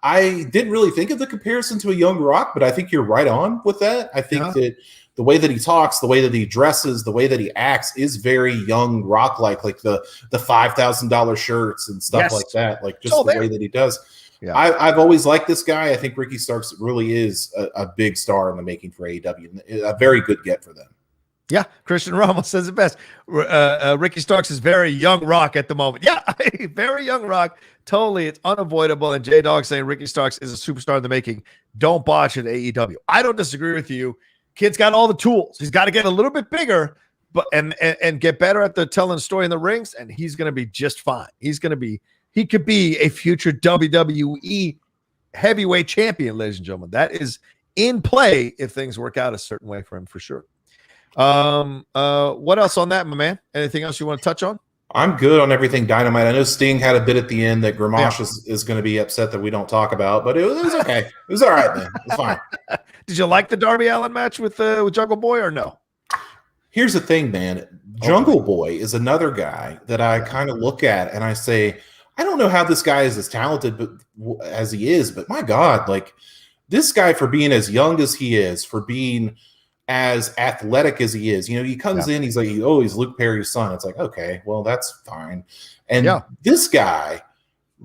I didn't really think of the comparison to a young Rock, but I think you're right on with that. I think that the way that he talks, the way that he dresses, the way that he acts is very young Rock like the $5,000 shirts and stuff like that. Like just the way that he does. Yeah. I've always liked this guy. I think Ricky Starks really is a big star in the making for AEW. A very good get for them. Yeah, Christian Ramos says it best. Ricky Starks is very young Rock at the moment. Yeah, very young Rock. Totally, it's unavoidable. And J-Dog saying Ricky Starks is a superstar in the making. Don't botch at AEW. I don't disagree with you. Kid's got all the tools. He's got to get a little bit bigger, but and get better at the telling the story in the rings, and he's going to be just fine. He could be a future WWE heavyweight champion, ladies and gentlemen. That is in play if things work out a certain way for him, for sure. What else on that, my man? Anything else you want to touch on? I'm good on everything Dynamite. I know Sting had a bit at the end that Gramash is going to be upset that we don't talk about, but it was okay. It was all right, man. It's fine. Did you like the Darby Allin match with Jungle Boy or no? Here's the thing, man. Jungle Boy is another guy that I kind of look at and I say, I don't know how this guy is as talented as he is, but my God, like this guy, for being as young as he is, for being as athletic as he is, he comes in, he's like, he's Luke Perry's son. It's like, okay, well, that's fine. And this guy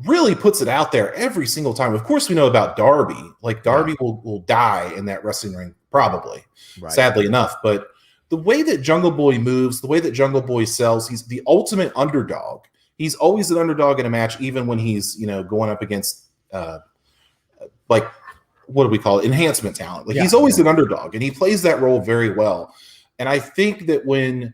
really puts it out there every single time. Of course, we know about Darby. Like Darby will die in that wrestling ring, probably, sadly enough. But the way that Jungle Boy moves, the way that Jungle Boy sells, he's the ultimate underdog. He's always an underdog in a match, even when he's, going up against, what do we call it? Enhancement talent. Like he's always an underdog, and he plays that role very well. And I think that when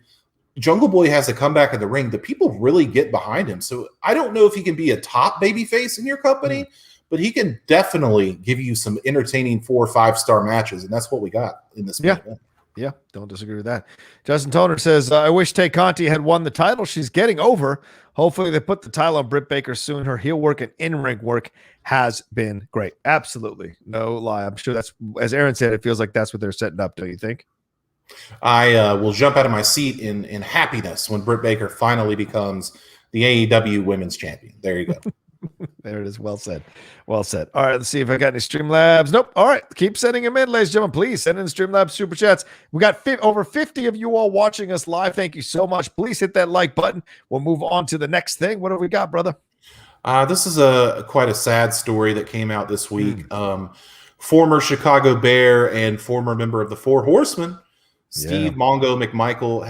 Jungle Boy has a comeback in the ring, the people really get behind him. So I don't know if he can be a top babyface in your company, but he can definitely give you some entertaining 4 or 5 star matches, and that's what we got in this match. Yeah, don't disagree with that. Justin Toner says, I wish Tay Conti had won the title. She's getting over. Hopefully they put the title on Britt Baker soon. Her heel work and in-ring work has been great. Absolutely. No lie. I'm sure that's, as Aaron said, it feels like that's what they're setting up, don't you think? I will jump out of my seat in happiness when Britt Baker finally becomes the AEW Women's Champion. There you go. There it is. Well said. Well said. All right, let's see if I got any Streamlabs. Nope. All right, keep sending them in, ladies and gentlemen. Please send in Streamlabs super chats. We got over 50 of you all watching us live. Thank you so much. Please hit that like button. We'll move on to the next thing. What have we got, brother? This is quite a sad story that came out this week. Former Chicago Bear and former member of the Four Horsemen, Steve Mongo McMichael,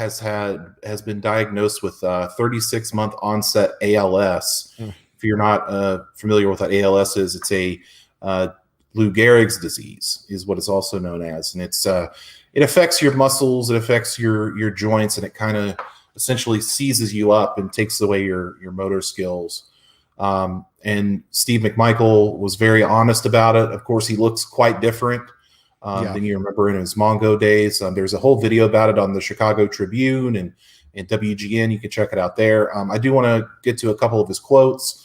has been diagnosed with 36-month onset ALS. If you're not familiar with what ALS is, it's a Lou Gehrig's disease, is what it's also known as, and it's it affects your muscles, it affects your joints, and it kind of essentially seizes you up and takes away your motor skills. And Steve McMichael was very honest about it. Of course, he looks quite different than you remember in his Mongo days. There's a whole video about it on the Chicago Tribune and WGN. You can check it out there. I do want to get to a couple of his quotes.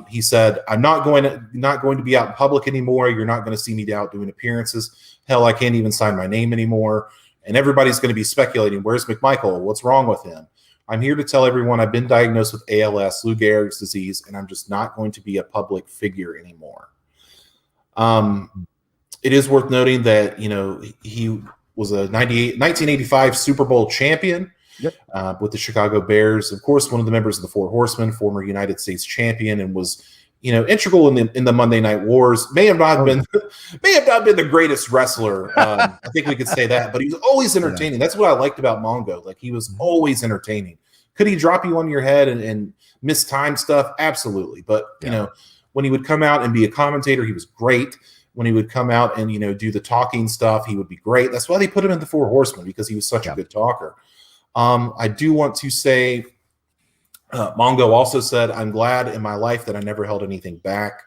He said, "I'm not going to be out in public anymore. You're not going to see me out doing appearances. Hell, I can't even sign my name anymore. And everybody's going to be speculating, where's McMichael? What's wrong with him? I'm here to tell everyone I've been diagnosed with ALS, Lou Gehrig's disease, and I'm just not going to be a public figure anymore." It is worth noting that, he was a 1985 Super Bowl champion with the Chicago Bears. Of course, one of the members of the Four Horsemen, former United States champion, and was, integral in the Monday Night Wars. May have not been the greatest wrestler. I think we could say that, but he was always entertaining. That's what I liked about Mongo. Like, he was always entertaining. Could he drop you on your head and miss time stuff? Absolutely. But when he would come out and be a commentator, he was great. When he would come out and do the talking stuff, he would be great. That's why they put him in the Four Horsemen, because he was such a good talker. I do want to say, Mongo also said, "I'm glad in my life that I never held anything back."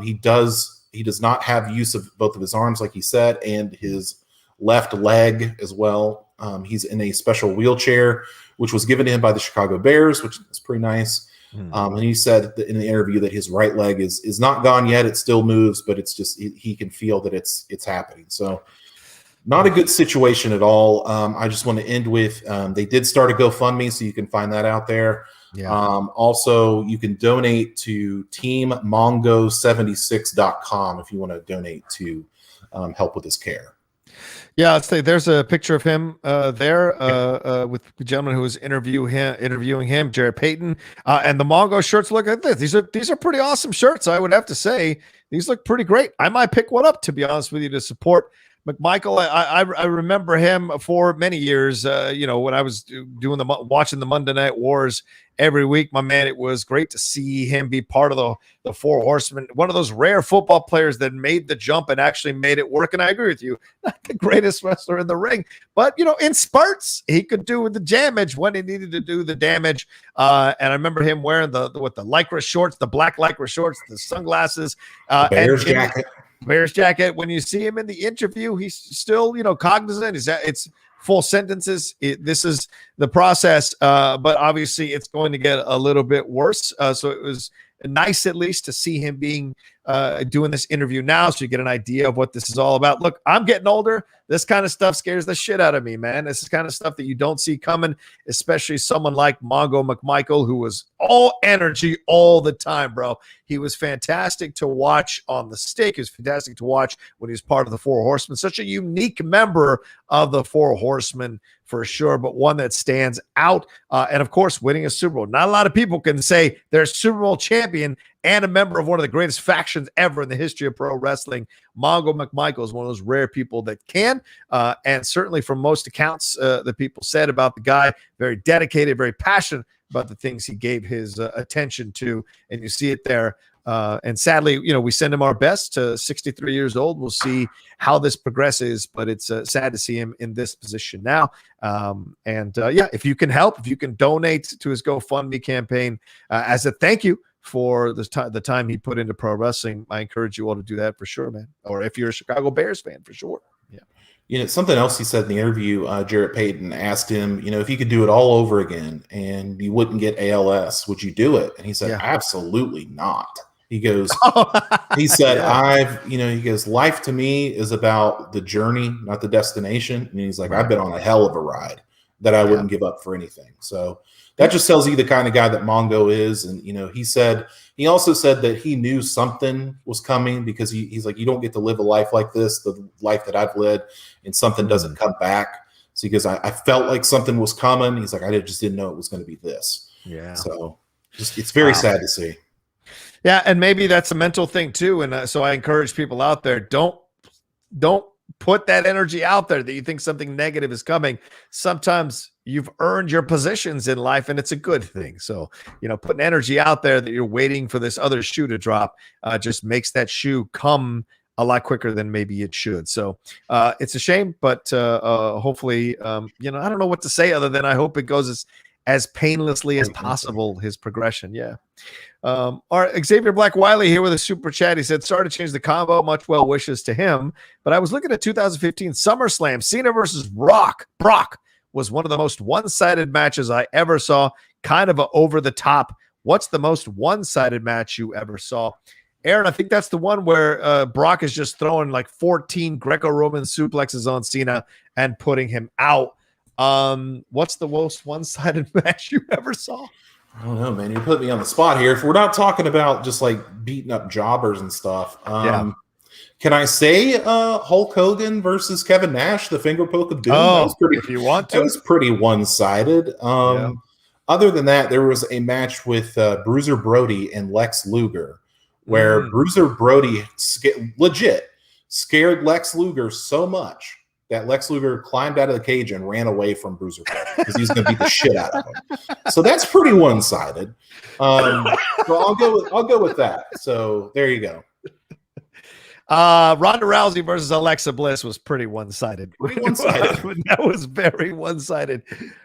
He does not have use of both of his arms, like he said, and his left leg as well. He's in a special wheelchair, which was given to him by the Chicago Bears, which is pretty nice. And he said in the interview that his right leg is not gone yet. It still moves, but it's just he can feel that it's happening. So not a good situation at all. I just want to end with they did start a GoFundMe, so you can find that out there. Also, you can donate to teammongo76.com if you want to donate to help with his care. Yeah, I'd say there's a picture of him there with the gentleman who was interviewing him, Jarrett Payton, and the Mongo shirts look like this. These are pretty awesome shirts. I would have to say these look pretty great. I might pick one up, to be honest with you, to support McMichael. I remember him for many years. When I was watching the Monday Night Wars every week, my man, it was great to see him be part of the Four Horsemen. One of those rare football players that made the jump and actually made it work. And I agree with you, not the greatest wrestler in the ring, but in spurts he could do the damage when he needed to do the damage. And I remember him wearing the lycra shorts, the black lycra shorts, the sunglasses, Bears jacket. Bears jacket. When you see him in the interview, he's still, cognizant. It's full sentences. This is the process, but obviously it's going to get a little bit worse. So it was nice, at least, to see him doing this interview now, so you get an idea of what this is all about. Look, I'm getting older. This kind of stuff scares the shit out of me, man. This is kind of stuff that you don't see coming, especially someone like Mongo McMichael, who was all energy all the time, bro. He was fantastic to watch on the stick. He was fantastic to watch when he was part of the Four Horsemen. Such a unique member of the Four Horsemen, for sure, but one that stands out. And of course, winning a Super Bowl. Not a lot of people can say they're a Super Bowl champion and a member of one of the greatest factions ever in the history of pro wrestling. Mongo McMichael is one of those rare people that can. And certainly from most accounts that people said about the guy, very dedicated, very passionate about the things he gave his attention to. And you see it there. And sadly, we send him our best to 63 years old. We'll see how this progresses, but it's sad to see him in this position now. If you can help, if you can donate to his GoFundMe campaign as a thank you for the time he put into pro wrestling, I encourage you all to do that for sure, man. Or if you're a Chicago Bears fan, for sure. Yeah. Something else he said in the interview, Jarrett Payton asked him, if you could do it all over again and you wouldn't get ALS, would you do it? And he said, absolutely not. He goes, he said, he goes, life to me is about the journey, not the destination. And he's like, I've been on a hell of a ride that I wouldn't give up for anything. So that just tells you the kind of guy that Mongo is. And, he also said that he knew something was coming because he's like, you don't get to live a life like this, the life that I've led, and something doesn't come back. So he goes, I felt like something was coming. He's like, I just didn't know it was going to be this. Yeah. So it's very sad to see. Yeah, and maybe that's a mental thing too. And so I encourage people out there, don't put that energy out there that you think something negative is coming. Sometimes you've earned your positions in life, and it's a good thing. So, putting energy out there that you're waiting for this other shoe to drop just makes that shoe come a lot quicker than maybe it should. So it's a shame, but hopefully, I don't know what to say other than I hope it goes as painlessly as possible, his progression. Yeah. Our Xavier Black Wiley here with a super chat. He said, sorry to change the combo. Much well wishes to him. But I was looking at 2015 SummerSlam. Cena versus Brock was one of the most one-sided matches I ever saw. Kind of a over the top. What's the most one-sided match you ever saw? Aaron, I think that's the one where Brock is just throwing like 14 Greco-Roman suplexes on Cena and putting him out. What's the most one-sided match you ever saw? I don't know, man. You put me on the spot here. If we're not talking about just like beating up jobbers and stuff, can I say Hulk Hogan versus Kevin Nash, the finger poke of doom? Oh, if you want to. That was pretty one-sided. Other than that, there was a match with Bruiser Brody and Lex Luger where Bruiser Brody legit scared Lex Luger so much that Lex Luger climbed out of the cage and ran away from Bruiser Brody because he was going to beat the shit out of him. So that's pretty one-sided. So I'll go with that. So there you go. Ronda Rousey versus Alexa Bliss was pretty one-sided. That was very one-sided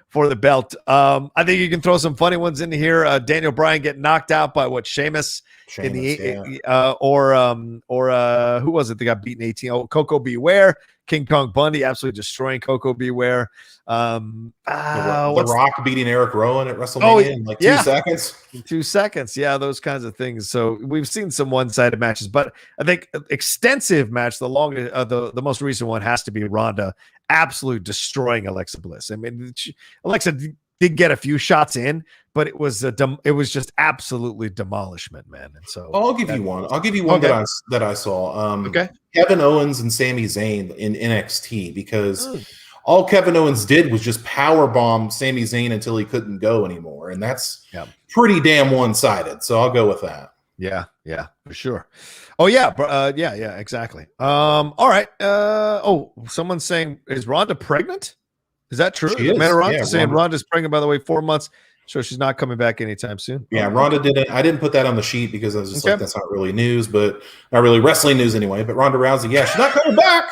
for the belt. I think you can throw some funny ones into here. Daniel Bryan getting knocked out by Sheamus in the or who was it that got beaten 18? Oh, Coco Beware. King Kong Bundy absolutely destroying Coco Beware. The Rock beating Eric Rowan at WrestleMania in 2 seconds. 2 seconds. Yeah, those kinds of things. So we've seen some one-sided matches, but I think extensive match, the longest, the most recent one has to be Ronda absolutely destroying Alexa Bliss. I mean, Alexa did get a few shots in, but it was just absolutely demolishment, man. And so I'll give you one. I'll give you one that I saw. Okay. Kevin Owens and Sami Zayn in NXT, because all Kevin Owens did was just powerbomb Sami Zayn until he couldn't go anymore, and that's pretty damn one-sided. So I'll go with that. Yeah, for sure. Oh yeah, yeah, exactly. All right. Someone's saying, is Rhonda pregnant? Is that true? She is. Rhonda saying Rhonda's pregnant, by the way, 4 months. So she's not coming back anytime soon. Yeah, Rhonda didn't. I didn't put that on the sheet because I was just like, that's not really news, but not really wrestling news anyway. But Ronda Rousey, she's not coming back.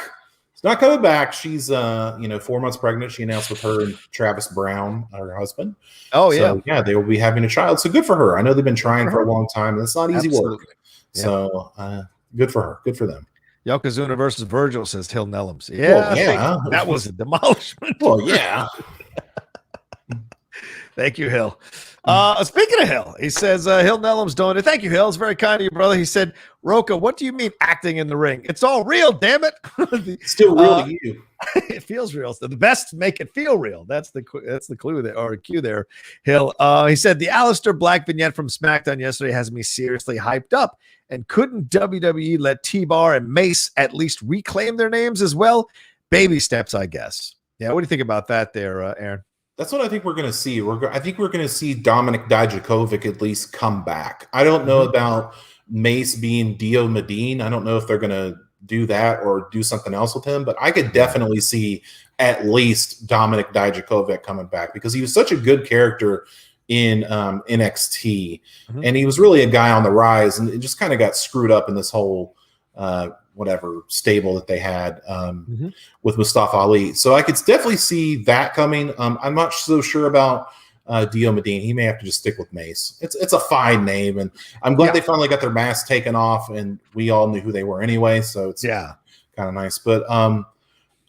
She's not coming back. She's 4 months pregnant. She announced with her and Travis Brown, her husband. Oh yeah, they will be having a child. So good for her. I know they've been trying for a long time. That's not easy work. Yeah. So good for her. Good for them. Yokozuna versus Virgil, says Hill Nellums. Yeah, that was a demolishment. Well, yeah. Thank you, Hill. Speaking of Hill, he says, Hill Nellums doing it. Thank you, Hill. It's very kind of you, brother. He said, Rocha, what do you mean acting in the ring? It's all real, damn it. It's still real to you. It feels real. So the best make it feel real. That's the clue there, or cue there, Hill. He said, the Aleister Black vignette from SmackDown yesterday has me seriously hyped up. And couldn't WWE let T-Bar and Mace at least reclaim their names as well? Baby steps, I guess. Yeah, what do you think about that there, Aaron? That's what I think we're going to see. I think we're going to see Dominic Dijakovic at least come back. I don't know about Mace being Dio Medine. I don't know if they're going to do that or do something else with him, but I could definitely see at least Dominic Dijakovic coming back because he was such a good character in NXT, and he was really a guy on the rise, and it just kind of got screwed up in this whole whatever stable that they had with Mustafa Ali. So I could definitely see that coming. I'm not so sure about Dio Medine. He may have to just stick with Mace. It's a fine name, and I'm glad they finally got their mask taken off, and we all knew who they were anyway. So it's kind of nice. But I'm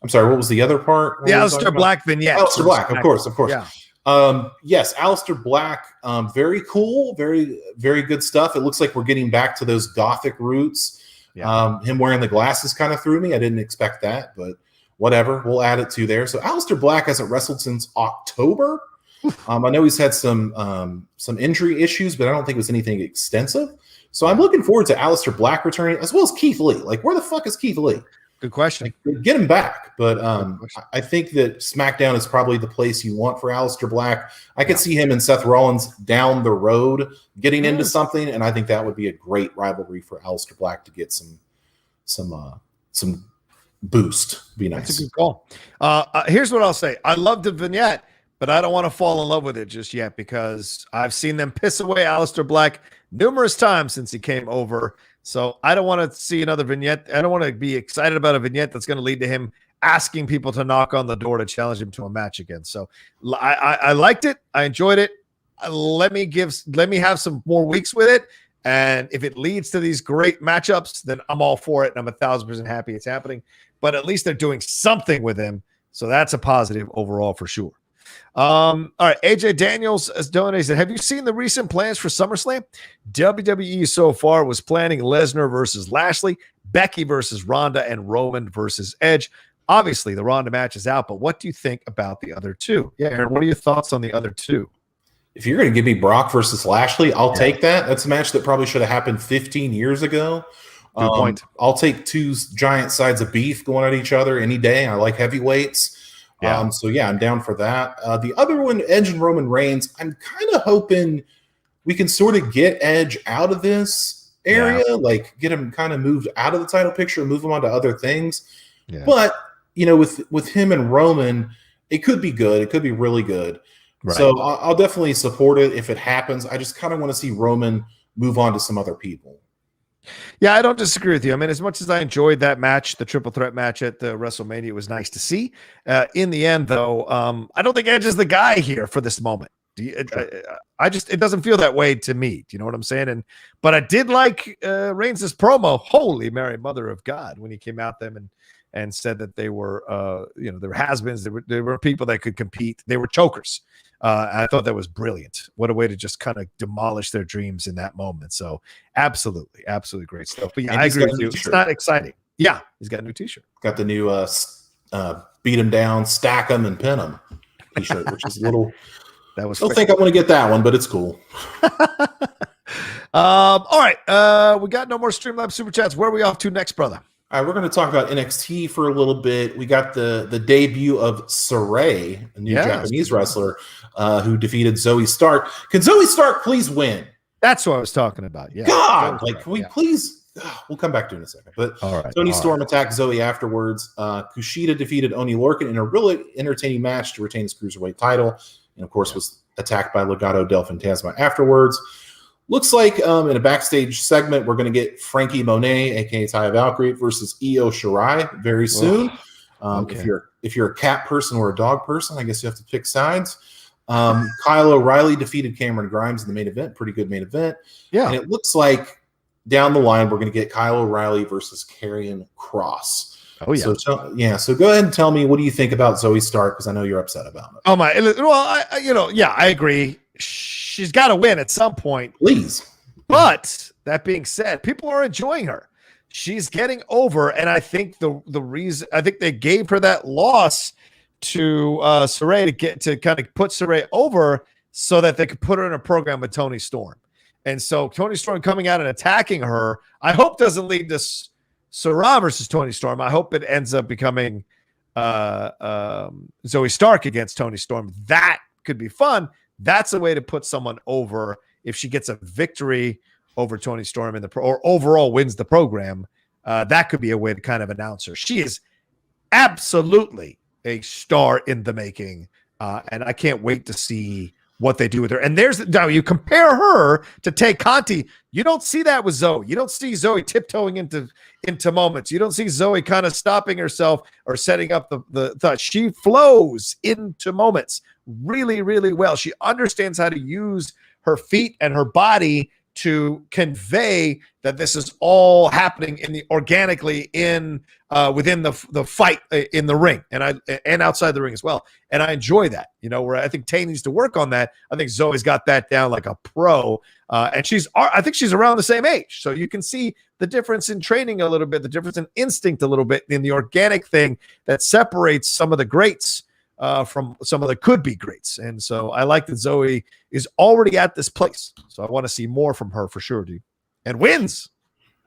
sorry, what was the other part? The Aleister Black vignette. Aleister Black, of course. Yeah. Yes, Aleister Black, very cool, very, very good stuff. It looks like we're getting back to those gothic roots. Him wearing the glasses kind of threw me. I didn't expect that, but whatever. We'll add it to there. So Aleister Black hasn't wrestled since October. I know he's had some injury issues, but I don't think it was anything extensive. So I'm looking forward to Aleister Black returning, as well as Keith Lee. Like, where the fuck is Keith Lee? Good question. Like, get him back. But I think that SmackDown is probably the place you want for Aleister Black. I could see him and Seth Rollins down the road getting into something, and I think that would be a great rivalry for Aleister Black to get some boost. Be nice. That's a good call. Here's what I'll say. I love the vignette, but I don't want to fall in love with it just yet because I've seen them piss away Aleister Black numerous times since he came over. So I don't want to see another vignette. I don't want to be excited about a vignette that's going to lead to him asking people to knock on the door to challenge him to a match again. So I liked it. I enjoyed it. Let me have some more weeks with it. And if it leads to these great matchups, then I'm all for it. And I'm 1,000% happy it's happening. But at least they're doing something with him. So that's a positive overall for sure. All right, AJ Daniels has donated. Said, have you seen the recent plans for SummerSlam? WWE so far was planning Lesnar versus Lashley, Becky versus Ronda, and Roman versus Edge. Obviously, the Ronda match is out, but what do you think about the other two? Yeah, Aaron, what are your thoughts on the other two? If you're going to give me Brock versus Lashley, I'll take that. That's a match that probably should have happened 15 years ago. Good point. I'll take two giant sides of beef going at each other any day. I like heavyweights. So I'm down for that. The other one, Edge and Roman Reigns, I'm kind of hoping we can sort of get Edge out of this area, like get him kind of moved out of the title picture and move him on to other things. Yeah. But, with him and Roman, it could be good. It could be really good. Right. So I'll definitely support it if it happens. I just kind of want to see Roman move on to some other people. Yeah, I don't disagree with you. I mean, as much as I enjoyed that match, the triple threat match at the WrestleMania, it was nice to see. In the end, though, I don't think Edge is the guy here for this moment. It doesn't feel that way to me. Do you know what I'm saying? But I did like Reigns' promo. Holy Mary, Mother of God, when he came out them and said that they were, they were has-beens. They were people that could compete. They were chokers. I thought that was brilliant. What a way to just kind of demolish their dreams in that moment. So absolutely great stuff. But yeah, I agree with you. It's not exciting. Yeah, he's got a new t-shirt. Got the new beat him down, stack him, and pin him t-shirt, which is a little That was. Don't think I'm going to get that one, but it's cool. All right. We got no more Streamlabs super chats. Where are we off to next, brother? All right, we're going to talk about NXT for a little bit. We got the debut of Saray, a new Japanese wrestler who defeated Zoe Stark. Can Zoe Stark please win? That's what I was talking about. Yeah. God, can we please? We'll come back to it in a second. But Toni Storm attacked Zoe afterwards. Kushida defeated Oni Lorcan in a really entertaining match to retain his cruiserweight title, and of course was attacked by Legado del Fantasma afterwards. Looks like in a backstage segment, we're going to get Frankie Monet, aka Taya Valkyrie, versus Io Shirai very soon. If you're a cat person or a dog person, I guess you have to pick sides. Kyle O'Reilly defeated Cameron Grimes in the main event. Pretty good main event. Yeah. And it looks like down the line, we're going to get Kyle O'Reilly versus Karrion Kross. Oh, yeah. So go ahead and tell me, what do you think about Zoe Stark? Because I know you're upset about it. Oh, my. Well, I agree. She's got to win at some point. Please. But that being said, people are enjoying her. She's getting over. And I think the reason, I think they gave her that loss to Saray to kind of put Saray over so that they could put her in a program with Toni Storm. And so Toni Storm coming out and attacking her, I hope doesn't lead to Sarah versus Toni Storm. I hope it ends up becoming Zoe Stark against Toni Storm. That could be fun. That's a way to put someone over if she gets a victory over Toni Storm in or overall wins the program. That could be a way to kind of announce her. She is absolutely a star in the making, and I can't wait to see what they do with her. And now you compare her to Tay Conti. You don't see that with Zoe. You don't see Zoe tiptoeing into moments. You don't see Zoe kind of stopping herself or setting up the thought. She flows into moments really, really well. She understands how to use her feet and her body to convey that this is all happening organically within the fight in the ring and outside the ring as well. And I enjoy that, where I think Tay needs to work on that. I think Zoe's got that down like a pro. And I think she's around the same age. So you can see the difference in training a little bit, the difference in instinct a little bit, in the organic thing that separates some of the greats from some of the could-be greats. And so I like that Zoe is already at this place. So I want to see more from her for sure, dude. And wins.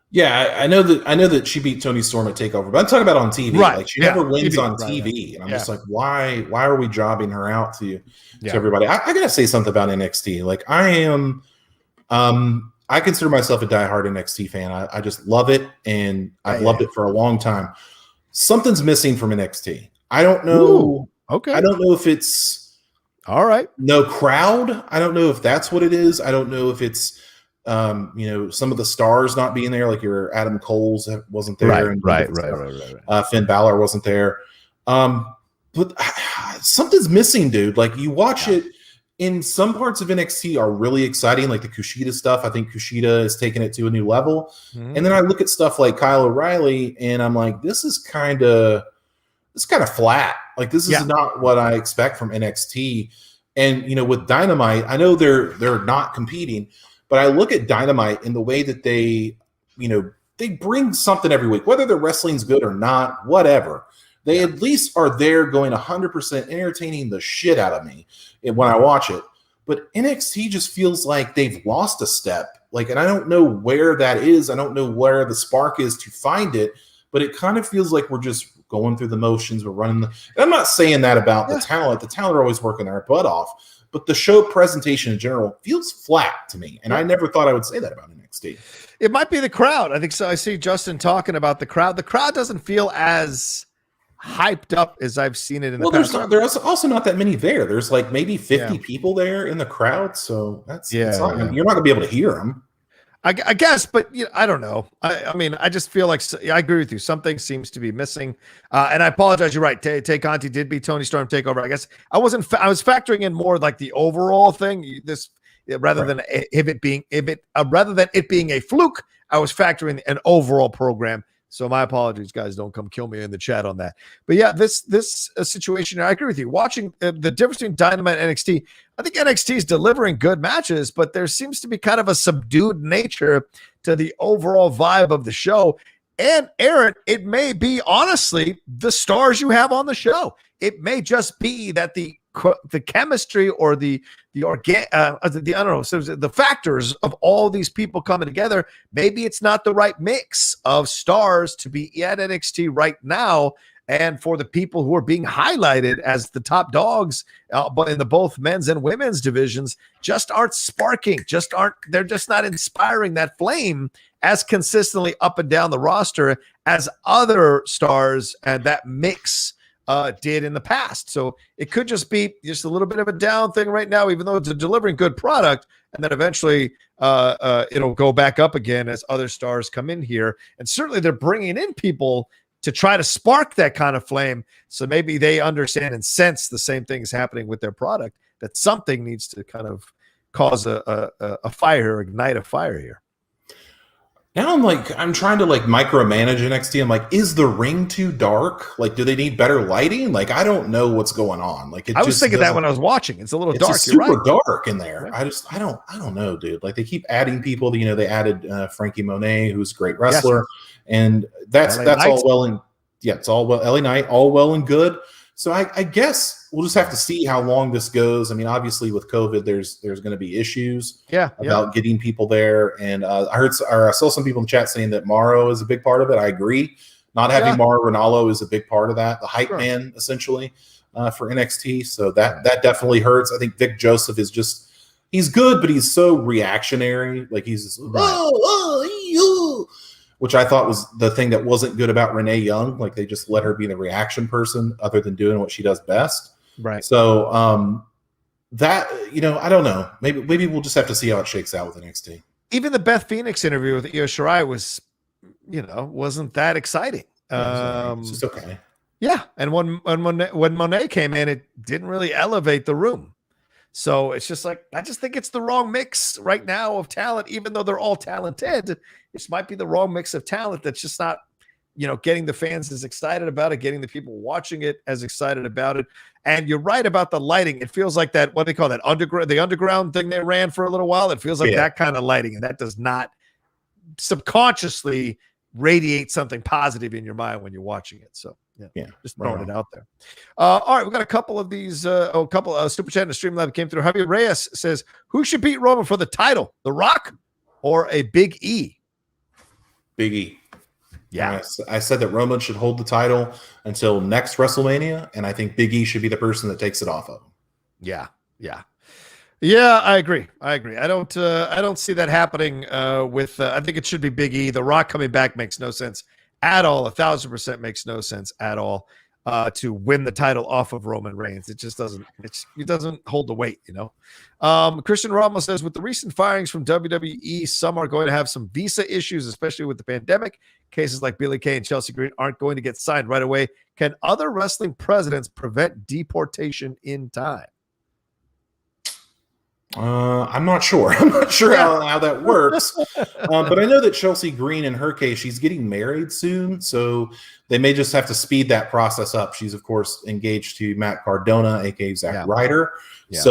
Yeah, I know that she beat Toni Storm at TakeOver, but I'm talking about on TV. Right. Like she never wins on TV. Right. And I'm just like, why are we jobbing her out to everybody? I gotta say something about NXT. Like I am I consider myself a diehard NXT fan. I just love it, and I've loved it for a long time. Something's missing from NXT. I don't know. Ooh. Okay. I don't know if it's all right. No crowd. I don't know if that's what it is. I don't know if it's some of the stars not being there, like your Adam Cole's wasn't there. Right. Finn Balor wasn't there. But something's missing, dude. Like you watch it in some parts of NXT are really exciting, like the Kushida stuff. I think Kushida is taking it to a new level. Mm-hmm. And then I look at stuff like Kyle O'Reilly and I'm like, this is kind of flat. Like this is not what I expect from NXT. And with Dynamite, I know they're not competing, but I look at Dynamite in the way that they bring something every week, whether the wrestling's good or not, whatever. They at least are there going 100% entertaining the shit out of me when I watch it. But NXT just feels like they've lost a step. And I don't know where that is. I don't know where the spark is to find it, but it kind of feels like we're just going through the motions. We're running and I'm not saying that about the talent. The talent are always working their butt off, but the show presentation in general feels flat to me. And I never thought I would say that about NXT. It might be the crowd. I think so. I see Justin talking about the crowd. The crowd doesn't feel as hyped up as I've seen it in the past. There's also not that many there. There's like maybe 50 people there in the crowd. So you're not going to be able to hear them. I guess, but I don't know. I mean, I just feel like I agree with you. Something seems to be missing. And I apologize. You're right. Tay Conti did beat Toni Storm TakeOver. I guess I was factoring in more like the overall thing. Rather than it being a fluke, I was factoring an overall program. So my apologies, guys. Don't come kill me in the chat on that. But yeah, this situation, I agree with you. Watching the difference between Dynamite and NXT, I think NXT is delivering good matches, but there seems to be kind of a subdued nature to the overall vibe of the show. And Aaron, it may be honestly the stars you have on the show. It may just be that the the chemistry or the I don't know, so the factors of all these people coming together, maybe it's not the right mix of stars to be at NXT right now. And for the people who are being highlighted as the top dogs, but in the both men's and women's divisions, just aren't sparking, they're just not inspiring that flame as consistently up and down the roster as other stars and that mix did in the past. So it could just be just a little bit of a down thing right now, even though it's delivering good product, and then eventually it'll go back up again as other stars come in here. And certainly they're bringing in people to try to spark that kind of flame. So maybe they understand and sense the same thing is happening with their product, that something needs to kind of cause a fire, ignite a fire here. Now I'm trying to micromanage NXT. I'm like, is the ring too dark? Like, do they need better lighting? Like, I don't know what's going on. Like, I was thinking that when I was watching. It's a little dark. It's super dark in there. Right. I don't know, dude. Like, they keep adding people. They added Frankie Monet, who's a great wrestler, and that's all well and it's all well. LA Knight, all well and good. So I guess we'll just have to see how long this goes. I mean, obviously with COVID, there's going to be issues about getting people there. And I saw some people in the chat saying that Mauro is a big part of it. I agree. Not having Mauro Ranallo is a big part of that. The hype man, essentially, for NXT. So that definitely hurts. I think Vic Joseph is he's good, but he's so reactionary. Like he's which I thought was the thing that wasn't good about Renee Young. Like they just let her be the reaction person other than doing what she does best. Right. So that, I don't know. Maybe we'll just have to see how it shakes out with NXT. Even the Beth Phoenix interview with Io Shirai was, wasn't that exciting. It's just okay. Yeah. And when Monet came in, it didn't really elevate the room. So it's just like, I just think it's the wrong mix right now of talent, even though they're all talented. This might be the wrong mix of talent that's just not, getting the fans as excited about it, getting the people watching it as excited about it. And you're right about the lighting. It feels like that, what they call that the underground thing they ran for a little while. It feels like that kind of lighting, and that does not subconsciously radiate something positive in your mind when you're watching it. So just throwing it out there. All right, we've got a couple of these, super chat in the Streamlabs came through. Javier Reyes says, who should beat Roman for the title, The Rock or a Big E? Big E. Yeah. I said that Roman should hold the title until next WrestleMania, and I think Big E should be the person that takes it off of him. Yeah, I agree. I don't see that happening with. I think it should be Big E. The Rock coming back makes no sense at all. 1,000% makes no sense at all to win the title off of Roman Reigns. It just doesn't. It doesn't hold the weight, Christian Ramos says, with the recent firings from WWE, some are going to have some visa issues, especially with the pandemic. Cases like Billie Kay and Chelsea Green aren't going to get signed right away. Can other wrestling presidents prevent deportation in time? I'm not sure. I'm not sure how that works. But I know that Chelsea Green, in her case, she's getting married soon. So they may just have to speed that process up. She's, of course, engaged to Matt Cardona, a.k.a. Zack Ryder. Yeah.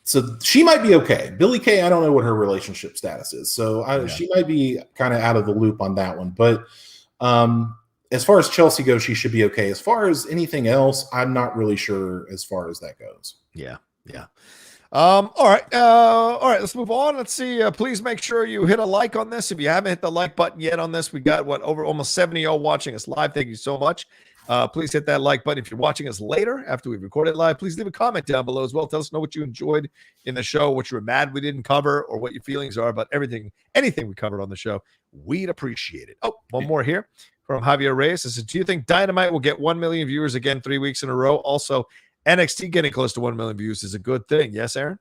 So she might be okay. Billie Kay, I don't know what her relationship status is. So she might be kind of out of the loop on that one. But as far as Chelsea goes, she should be okay. As far as anything else, I'm not really sure as far as that goes. Yeah. All right. Let's move on. Let's see. Please make sure you hit a like on this. If you haven't hit the like button yet on this, we got over almost 70 y'all watching us live. Thank you so much. Please hit that like button. If you're watching us later after we've recorded live, please leave a comment down below as well. Tell us what you enjoyed in the show, what you were mad we didn't cover, or what your feelings are about anything we covered on the show. We'd appreciate it. Oh, one more here from Javier Reyes. It says, do you think Dynamite will get 1 million viewers again 3 weeks in a row? Also, NXT getting close to 1 million views is a good thing. Yes, Aaron?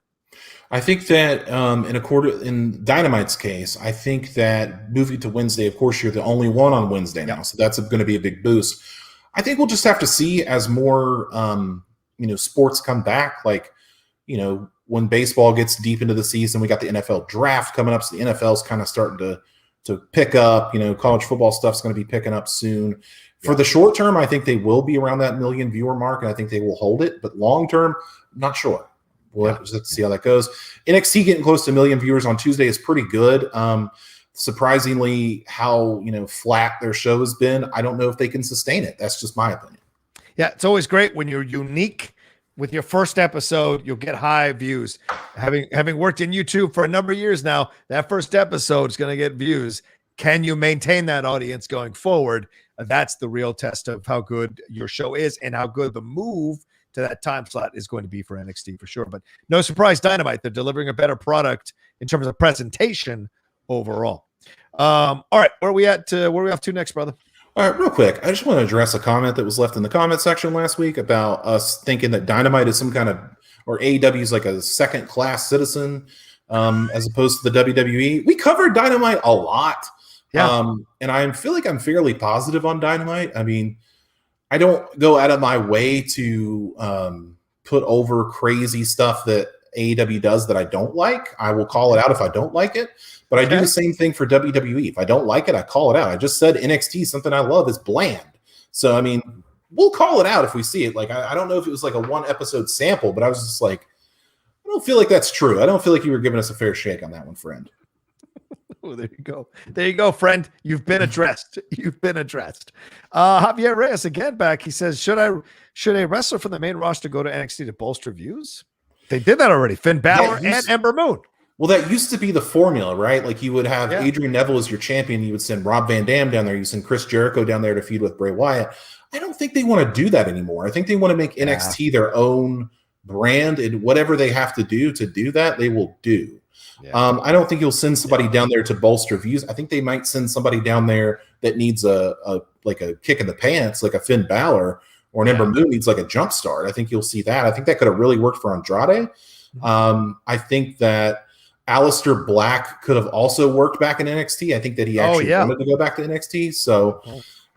I think that in Dynamite's case, I think that moving to Wednesday, of course, you're the only one on Wednesday now. So that's going to be a big boost. I think we'll just have to see as more, sports come back. Like, when baseball gets deep into the season, we got the NFL draft coming up. So the NFL's kind of starting to pick up. College football stuff's going to be picking up soon. For the short term, I think they will be around that million viewer mark, and I think they will hold it. But long term, I'm not sure. We'll have to see how that goes. NXT getting close to 1 million viewers on Tuesday is pretty good. Surprisingly, how flat their show has been. I don't know if they can sustain it. That's just my opinion. Yeah, it's always great when you're unique with your first episode, you'll get high views. Having worked in YouTube for a number of years now, that first episode is going to get views. Can you maintain that audience going forward? That's the real test of how good your show is and how good the move to that time slot is going to be for NXT for sure. But no surprise, Dynamite, they're delivering a better product in terms of presentation overall. All right, where are we at? Where are we off to next, brother? All right, real quick, I just want to address a comment that was left in the comment section last week about us thinking that Dynamite is some kind of, or AEW is like a second-class citizen as opposed to the WWE. We covered Dynamite a lot. Yeah. And I feel like I'm fairly positive on Dynamite. I mean, I don't go out of my way to put over crazy stuff that AEW does that I don't like. I will call it out if I don't like it. But I do the same thing for WWE. If I don't like it, I call it out. I just said NXT, something I love, is bland. So, I mean, we'll call it out if we see it. Like, I don't know if it was like a one-episode sample, but I was just like, I don't feel like that's true. I don't feel like you were giving us a fair shake on that one, friend. Oh, there you go. There you go, friend. You've been addressed. You've been addressed. Javier Reyes again back. He says, should a wrestler from the main roster go to NXT to bolster views? They did that already. Finn Balor and Ember Moon. Well, that used to be the formula, right? Like you would have Adrian Neville as your champion. You would send Rob Van Dam down there. You send Chris Jericho down there to feud with Bray Wyatt. I don't think they want to do that anymore. I think they want to make NXT their own brand, and whatever they have to do that, they will do. Yeah. I don't think you'll send somebody down there to bolster views. I think they might send somebody down there that needs a kick in the pants, like a Finn Balor, or an Ember Moon needs like a jump start. I think you'll see that. I think that could have really worked for Andrade. I think that Aleister Black could have also worked back in NXT. I think that he actually wanted to go back to NXT. So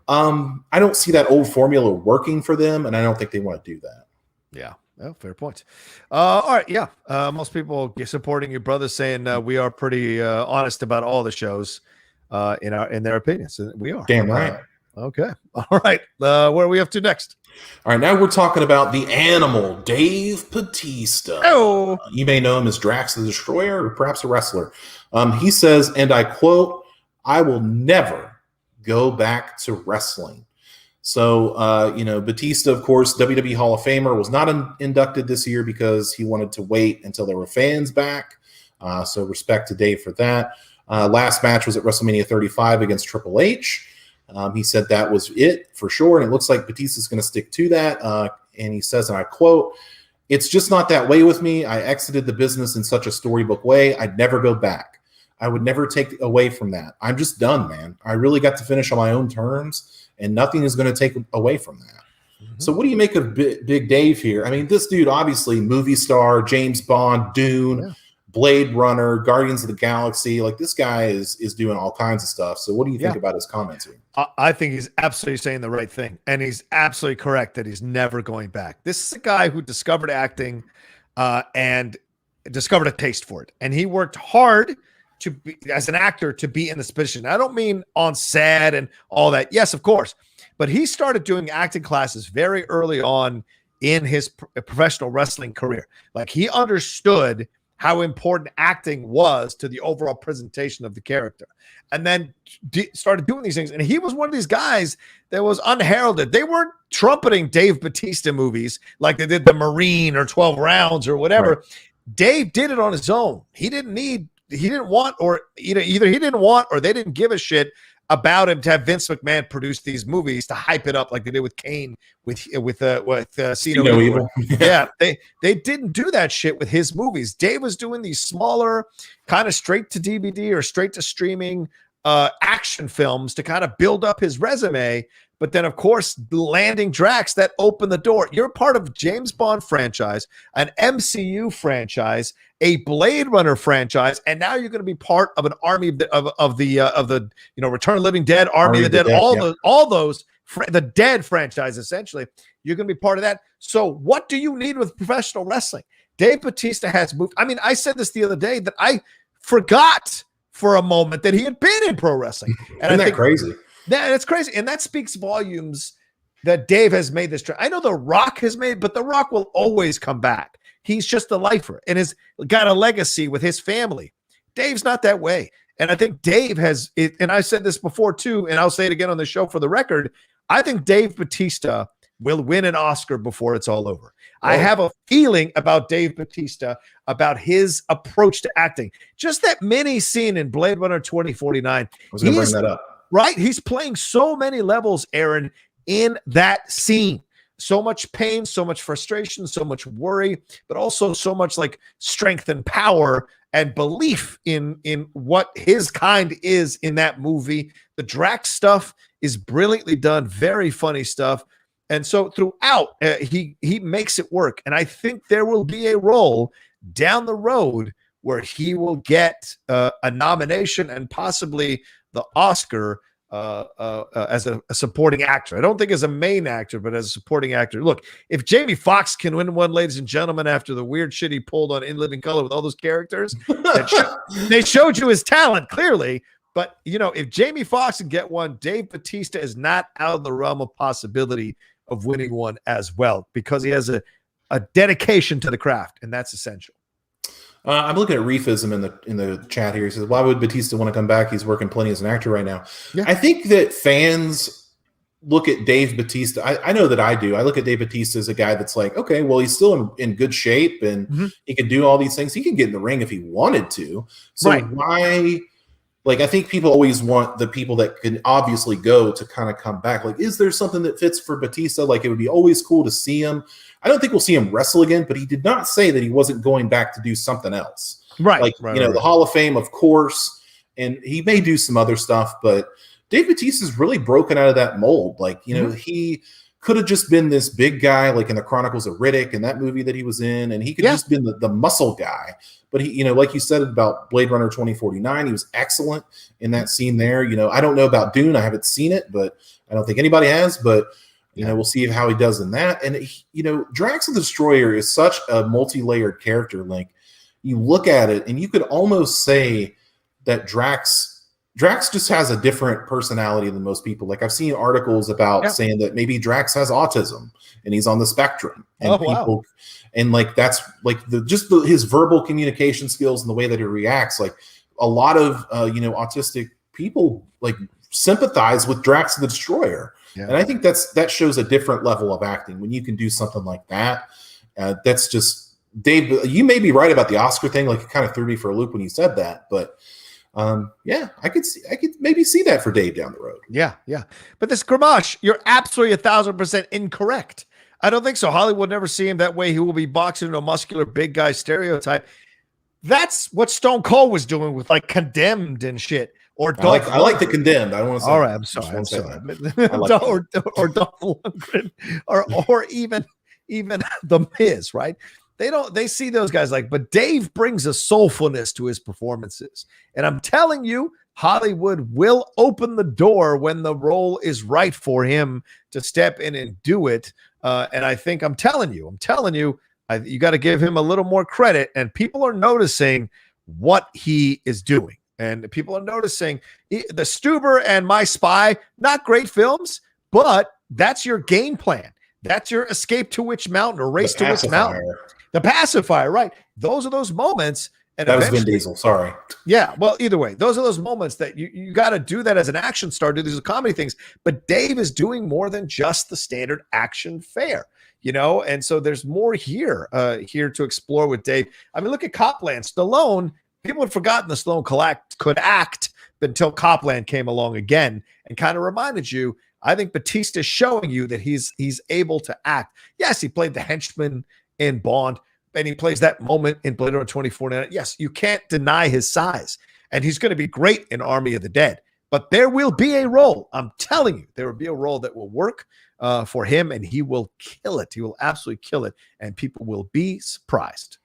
I don't see that old formula working for them, and I don't think they want to do that. Yeah. Oh, fair point. All right. Yeah. Most people supporting your brother saying we are pretty honest about all the shows in their opinions. We are. Damn right. Okay. All right. Where are we up to next? All right. Now we're talking about the animal, Dave Batista. Oh. You may know him as Drax the Destroyer or perhaps a wrestler. He says, and I quote, "I will never go back to wrestling." So, Batista, of course, WWE Hall of Famer, was not inducted this year because he wanted to wait until there were fans back. So respect to Dave for that. Last match was at WrestleMania 35 against Triple H. He said that was it for sure, and it looks like Batista's going to stick to that. And he says, and I quote, "It's just not that way with me. I exited the business in such a storybook way. I'd never go back. I would never take away from that. I'm just done, man. I really got to finish on my own terms, and nothing is going to take away from that." Mm-hmm. So what do you make of Big Dave here? I mean, this dude, obviously, movie star, James Bond, Dune, Blade Runner, Guardians of the Galaxy. Like, this guy is doing all kinds of stuff. So what do you think about his comments here? I think he's absolutely saying the right thing, and he's absolutely correct that he's never going back. This is a guy who discovered acting and discovered a taste for it, and he worked hard to be, as an actor, to be in this position. I don't mean on set and all that. Yes, of course. But he started doing acting classes very early on in his professional wrestling career. Like, he understood how important acting was to the overall presentation of the character, and then started doing these things. And he was one of these guys that was unheralded. They weren't trumpeting Dave Batista movies like they did the Marine or 12 Rounds or whatever. Right. Dave did it on his own. He didn't want, or either he didn't want, or they didn't give a shit about him to have Vince McMahon produce these movies to hype it up like they did with Kane with See No Evil. Yeah, they didn't do that shit with his movies. Dave was doing these smaller, kind of straight to DVD or straight to streaming action films to kind of build up his resume. But then, of course, landing Drax, that opened the door. You're part of James Bond franchise, an MCU franchise, a Blade Runner franchise, and now you're going to be part of an army of the Return of the Living Dead, Army of the Dead, all those the Dead franchise. Essentially, you're going to be part of that. So, what do you need with professional wrestling? Dave Batista has moved. I mean, I said this the other day that I forgot for a moment that he had been in pro wrestling. And Isn't that crazy? That's crazy. And that speaks volumes that Dave has made this. I know The Rock has made, but The Rock will always come back. He's just a lifer and has got a legacy with his family. Dave's not that way. And I think Dave has, and I said this before too, and I'll say it again on the show for the record, I think Dave Batista will win an Oscar before it's all over. I have a feeling about Dave Batista, about his approach to acting. Just that mini scene in Blade Runner 2049. I was going to bring that up. Right? He's playing so many levels, Aaron, in that scene. So much pain, so much frustration, so much worry, but also so much like strength and power and belief in what his kind is in that movie. The Drax stuff is brilliantly done, very funny stuff. And so throughout, he makes it work. And I think there will be a role down the road where he will get a nomination and possibly the Oscar as a supporting actor. I don't think as a main actor, but as a supporting actor. Look, if Jamie Foxx can win one, ladies and gentlemen, after the weird shit he pulled on In Living Color with all those characters, they showed you his talent clearly. But, you know, if Jamie Foxx can get one, Dave Batista is not out of the realm of possibility of winning one as well, because he has a dedication to the craft, and that's essential. I'm looking at Reefism in the chat here. He says, why would Batista want to come back? He's working plenty as an actor right now. Yeah. I think that fans look at Dave Batista. I know that I do. I look at Dave Batista as a guy that's like, okay, well, he's still in good shape and he can do all these things. He can get in the ring if he wanted to. So why? Like, I think people always want the people that can obviously go to kind of come back. Like, is there something that fits for Batista? Like, it would be always cool to see him. I don't think we'll see him wrestle again, but he did not say that he wasn't going back to do something else. Right. Like, the Hall of Fame, of course, and he may do some other stuff, but Dave Batista's really broken out of that mold. Like, he could have just been this big guy, like in the Chronicles of Riddick and that movie that he was in, and he could just been the muscle guy. But he, like you said about Blade Runner 2049, he was excellent in that scene there. I don't know about Dune. I haven't seen it, but I don't think anybody has, but we'll see how he does in that. And, Drax the Destroyer is such a multi-layered character. Like, you look at it and you could almost say that Drax just has a different personality than most people. Like, I've seen articles about saying that maybe Drax has autism and he's on the spectrum. And and like, that's like his verbal communication skills and the way that he reacts. Like, a lot of, autistic people like sympathize with Drax the Destroyer. Yeah. And I think that shows a different level of acting when you can do something like that. That's just, Dave, you may be right about the Oscar thing. Like, it kind of threw me for a loop when you said that, but I could maybe see that for Dave down the road. Yeah. But this Gramash, you're absolutely 1,000% incorrect. I don't think so. Hollywood will never see him that way. He will be boxing into a muscular big guy stereotype. That's what Stone Cold was doing with like Condemned and shit. Or I like the Condemned. I don't want to say. All right, I'm sorry. Or Dolph Lundgren, or even the Miz, right? They see those guys like, but Dave brings a soulfulness to his performances. And I'm telling you, Hollywood will open the door when the role is right for him to step in and do it. And I think I'm telling you, you got to give him a little more credit. And people are noticing what he is doing. And people are noticing the Stuber and My Spy, not great films, but that's your game plan. That's your Escape to Witch Mountain or Race to Witch Mountain. The Pacifier, right? Those are those moments. And that was Vin Diesel. Sorry. Yeah. Well, either way, those are those moments that you got to do that as an action star. Do these comedy things, but Dave is doing more than just the standard action fare, And so there's more here to explore with Dave. I mean, look at Copland. Stallone. People had forgotten the Stallone could act until Copland came along again and kind of reminded you. I think Batista is showing you that he's able to act. Yes, he played the henchman in Bond, and he plays that moment in Blade Runner 2049. Yes, you can't deny his size, and he's going to be great in Army of the Dead. But there will be a role. I'm telling you, there will be a role that will work for him, and he will kill it. He will absolutely kill it, and people will be surprised.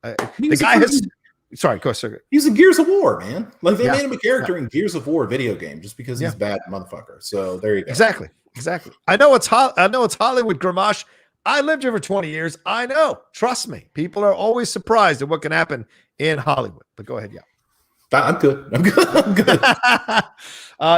The guy has. Sorry, go ahead. He's in Gears of War, man. Like, they made him a character in Gears of War video game just because he's bad motherfucker. So there you go. Exactly. I know it's Hollywood, Gramash. I lived here for 20 years. I know. Trust me. People are always surprised at what can happen in Hollywood. But go ahead, I'm good. I'm good. I'm good.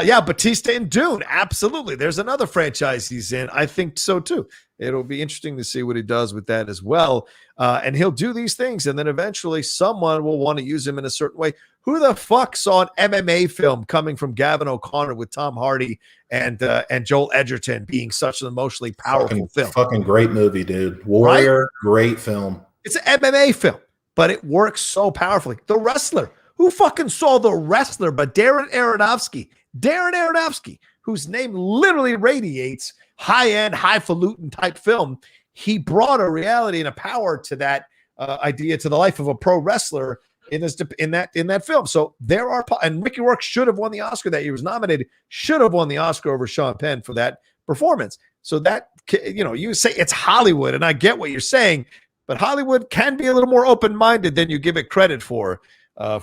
Yeah, Batista in Dune. Absolutely. There's another franchise he's in. I think so too. It'll be interesting to see what he does with that as well. And he'll do these things, and then eventually someone will want to use him in a certain way. Who the fuck saw an MMA film coming from Gavin O'Connor with Tom Hardy and Joel Edgerton being such an emotionally powerful film? Fucking great movie, dude. Warrior, right? Great film. It's an MMA film, but it works so powerfully. The Wrestler. Who fucking saw The Wrestler but Darren Aronofsky? Darren Aronofsky, whose name literally radiates high-end, highfalutin type film. He brought a reality and a power to that idea, to the life of a pro wrestler in that film. So there are, and Mickey Rourke should have won the Oscar that year. He was nominated, should have won the Oscar over Sean Penn for that performance. So that, you say it's Hollywood, and I get what you're saying, but Hollywood can be a little more open-minded than you give it credit for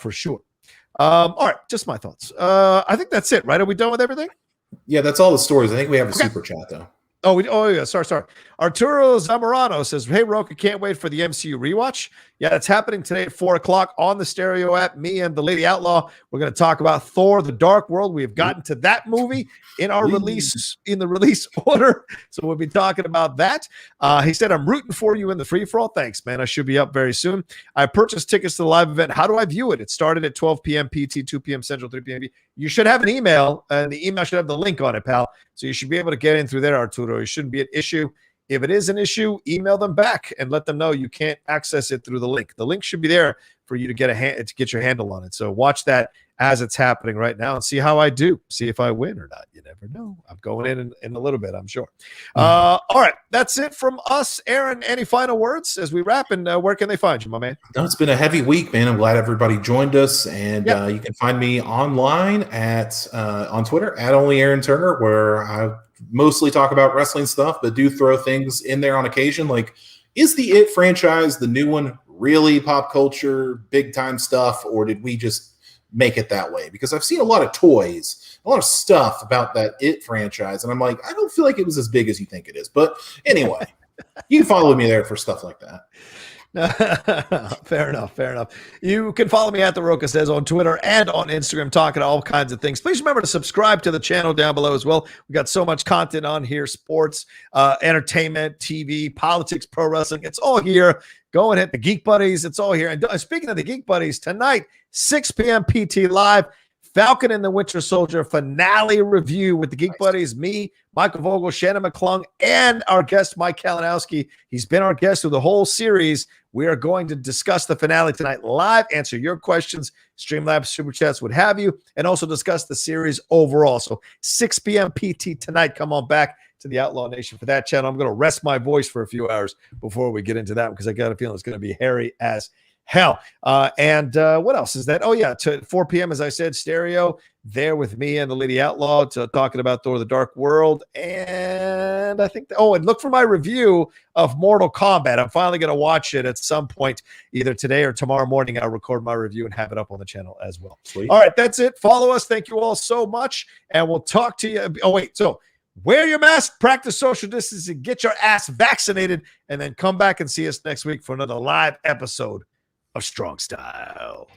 sure. All right, just my thoughts. I think that's it, right? Are we done with everything? Yeah, that's all the stories. I think we have a super chat though. Oh yeah, sorry. Arturo Zamorano says, "Hey Rocha, can't wait for the MCU rewatch." Yeah, it's happening today at 4:00 on the Stereo app. Me and the Lady Outlaw, we're going to talk about Thor: The Dark World. We have gotten to that movie in our release order, so we'll be talking about that. He said, "I'm rooting for you in the free for all." Thanks, man. I should be up very soon. I purchased tickets to the live event. How do I view it? It started at 12 p.m. PT, 2 p.m. Central, 3 p.m. You should have an email, and the email should have the link on it, pal. So you should be able to get in through there, Arturo. It shouldn't be an issue. If it is an issue, email them back and let them know you can't access it through the link. The link should be there for you to get your handle on it. So watch that as it's happening right now and see how I do. See if I win or not. You never know. I'm going in a little bit, I'm sure. All right, that's it from us. Aaron, any final words as we wrap? And where can they find you, my man? No, it's been a heavy week, man. I'm glad everybody joined us. And you can find me online on Twitter at Only Aaron Turner, where I mostly talk about wrestling stuff, but do throw things in there on occasion. Like, is the It franchise, the new one, really pop culture, big time stuff, or did we just make it that way? Because I've seen a lot of toys, a lot of stuff about that It franchise, and I'm like, I don't feel like it was as big as you think it is. But anyway, you can follow me there for stuff like that. Fair enough. You can follow me at The Rocha Says on Twitter and on Instagram, talking all kinds of things. Please remember to subscribe to the channel down below as well. We got so much content on here: sports, entertainment, TV, politics, pro wrestling. It's all here. Go and hit the Geek Buddies. It's all here. And speaking of the Geek Buddies, tonight, 6 p.m. PT Live, Falcon and the Winter Soldier finale review with the Geek Buddies, me, Michael Vogel, Shannon McClung, and our guest, Mike Kalinowski. He's been our guest through the whole series. We are going to discuss the finale tonight live, answer your questions, Streamlabs, Super Chats, what have you, and also discuss the series overall. So 6 p.m. PT tonight. Come on back to the Outlaw Nation for that channel. I'm going to rest my voice for a few hours before we get into that, because I got a feeling it's going to be hairy as hell. And what else is that? Oh, yeah, to 4 p.m., as I said, Stereo, there with me and the Lady Outlaw talking about Thor: The Dark World. And I think, and look for my review of Mortal Kombat. I'm finally going to watch it at some point, either today or tomorrow morning. I'll record my review and have it up on the channel as well. Sweet. All right, that's it. Follow us. Thank you all so much. And we'll talk to you. Oh, wait, so wear your mask, practice social distancing, get your ass vaccinated, and then come back and see us next week for another live episode of Strong Style.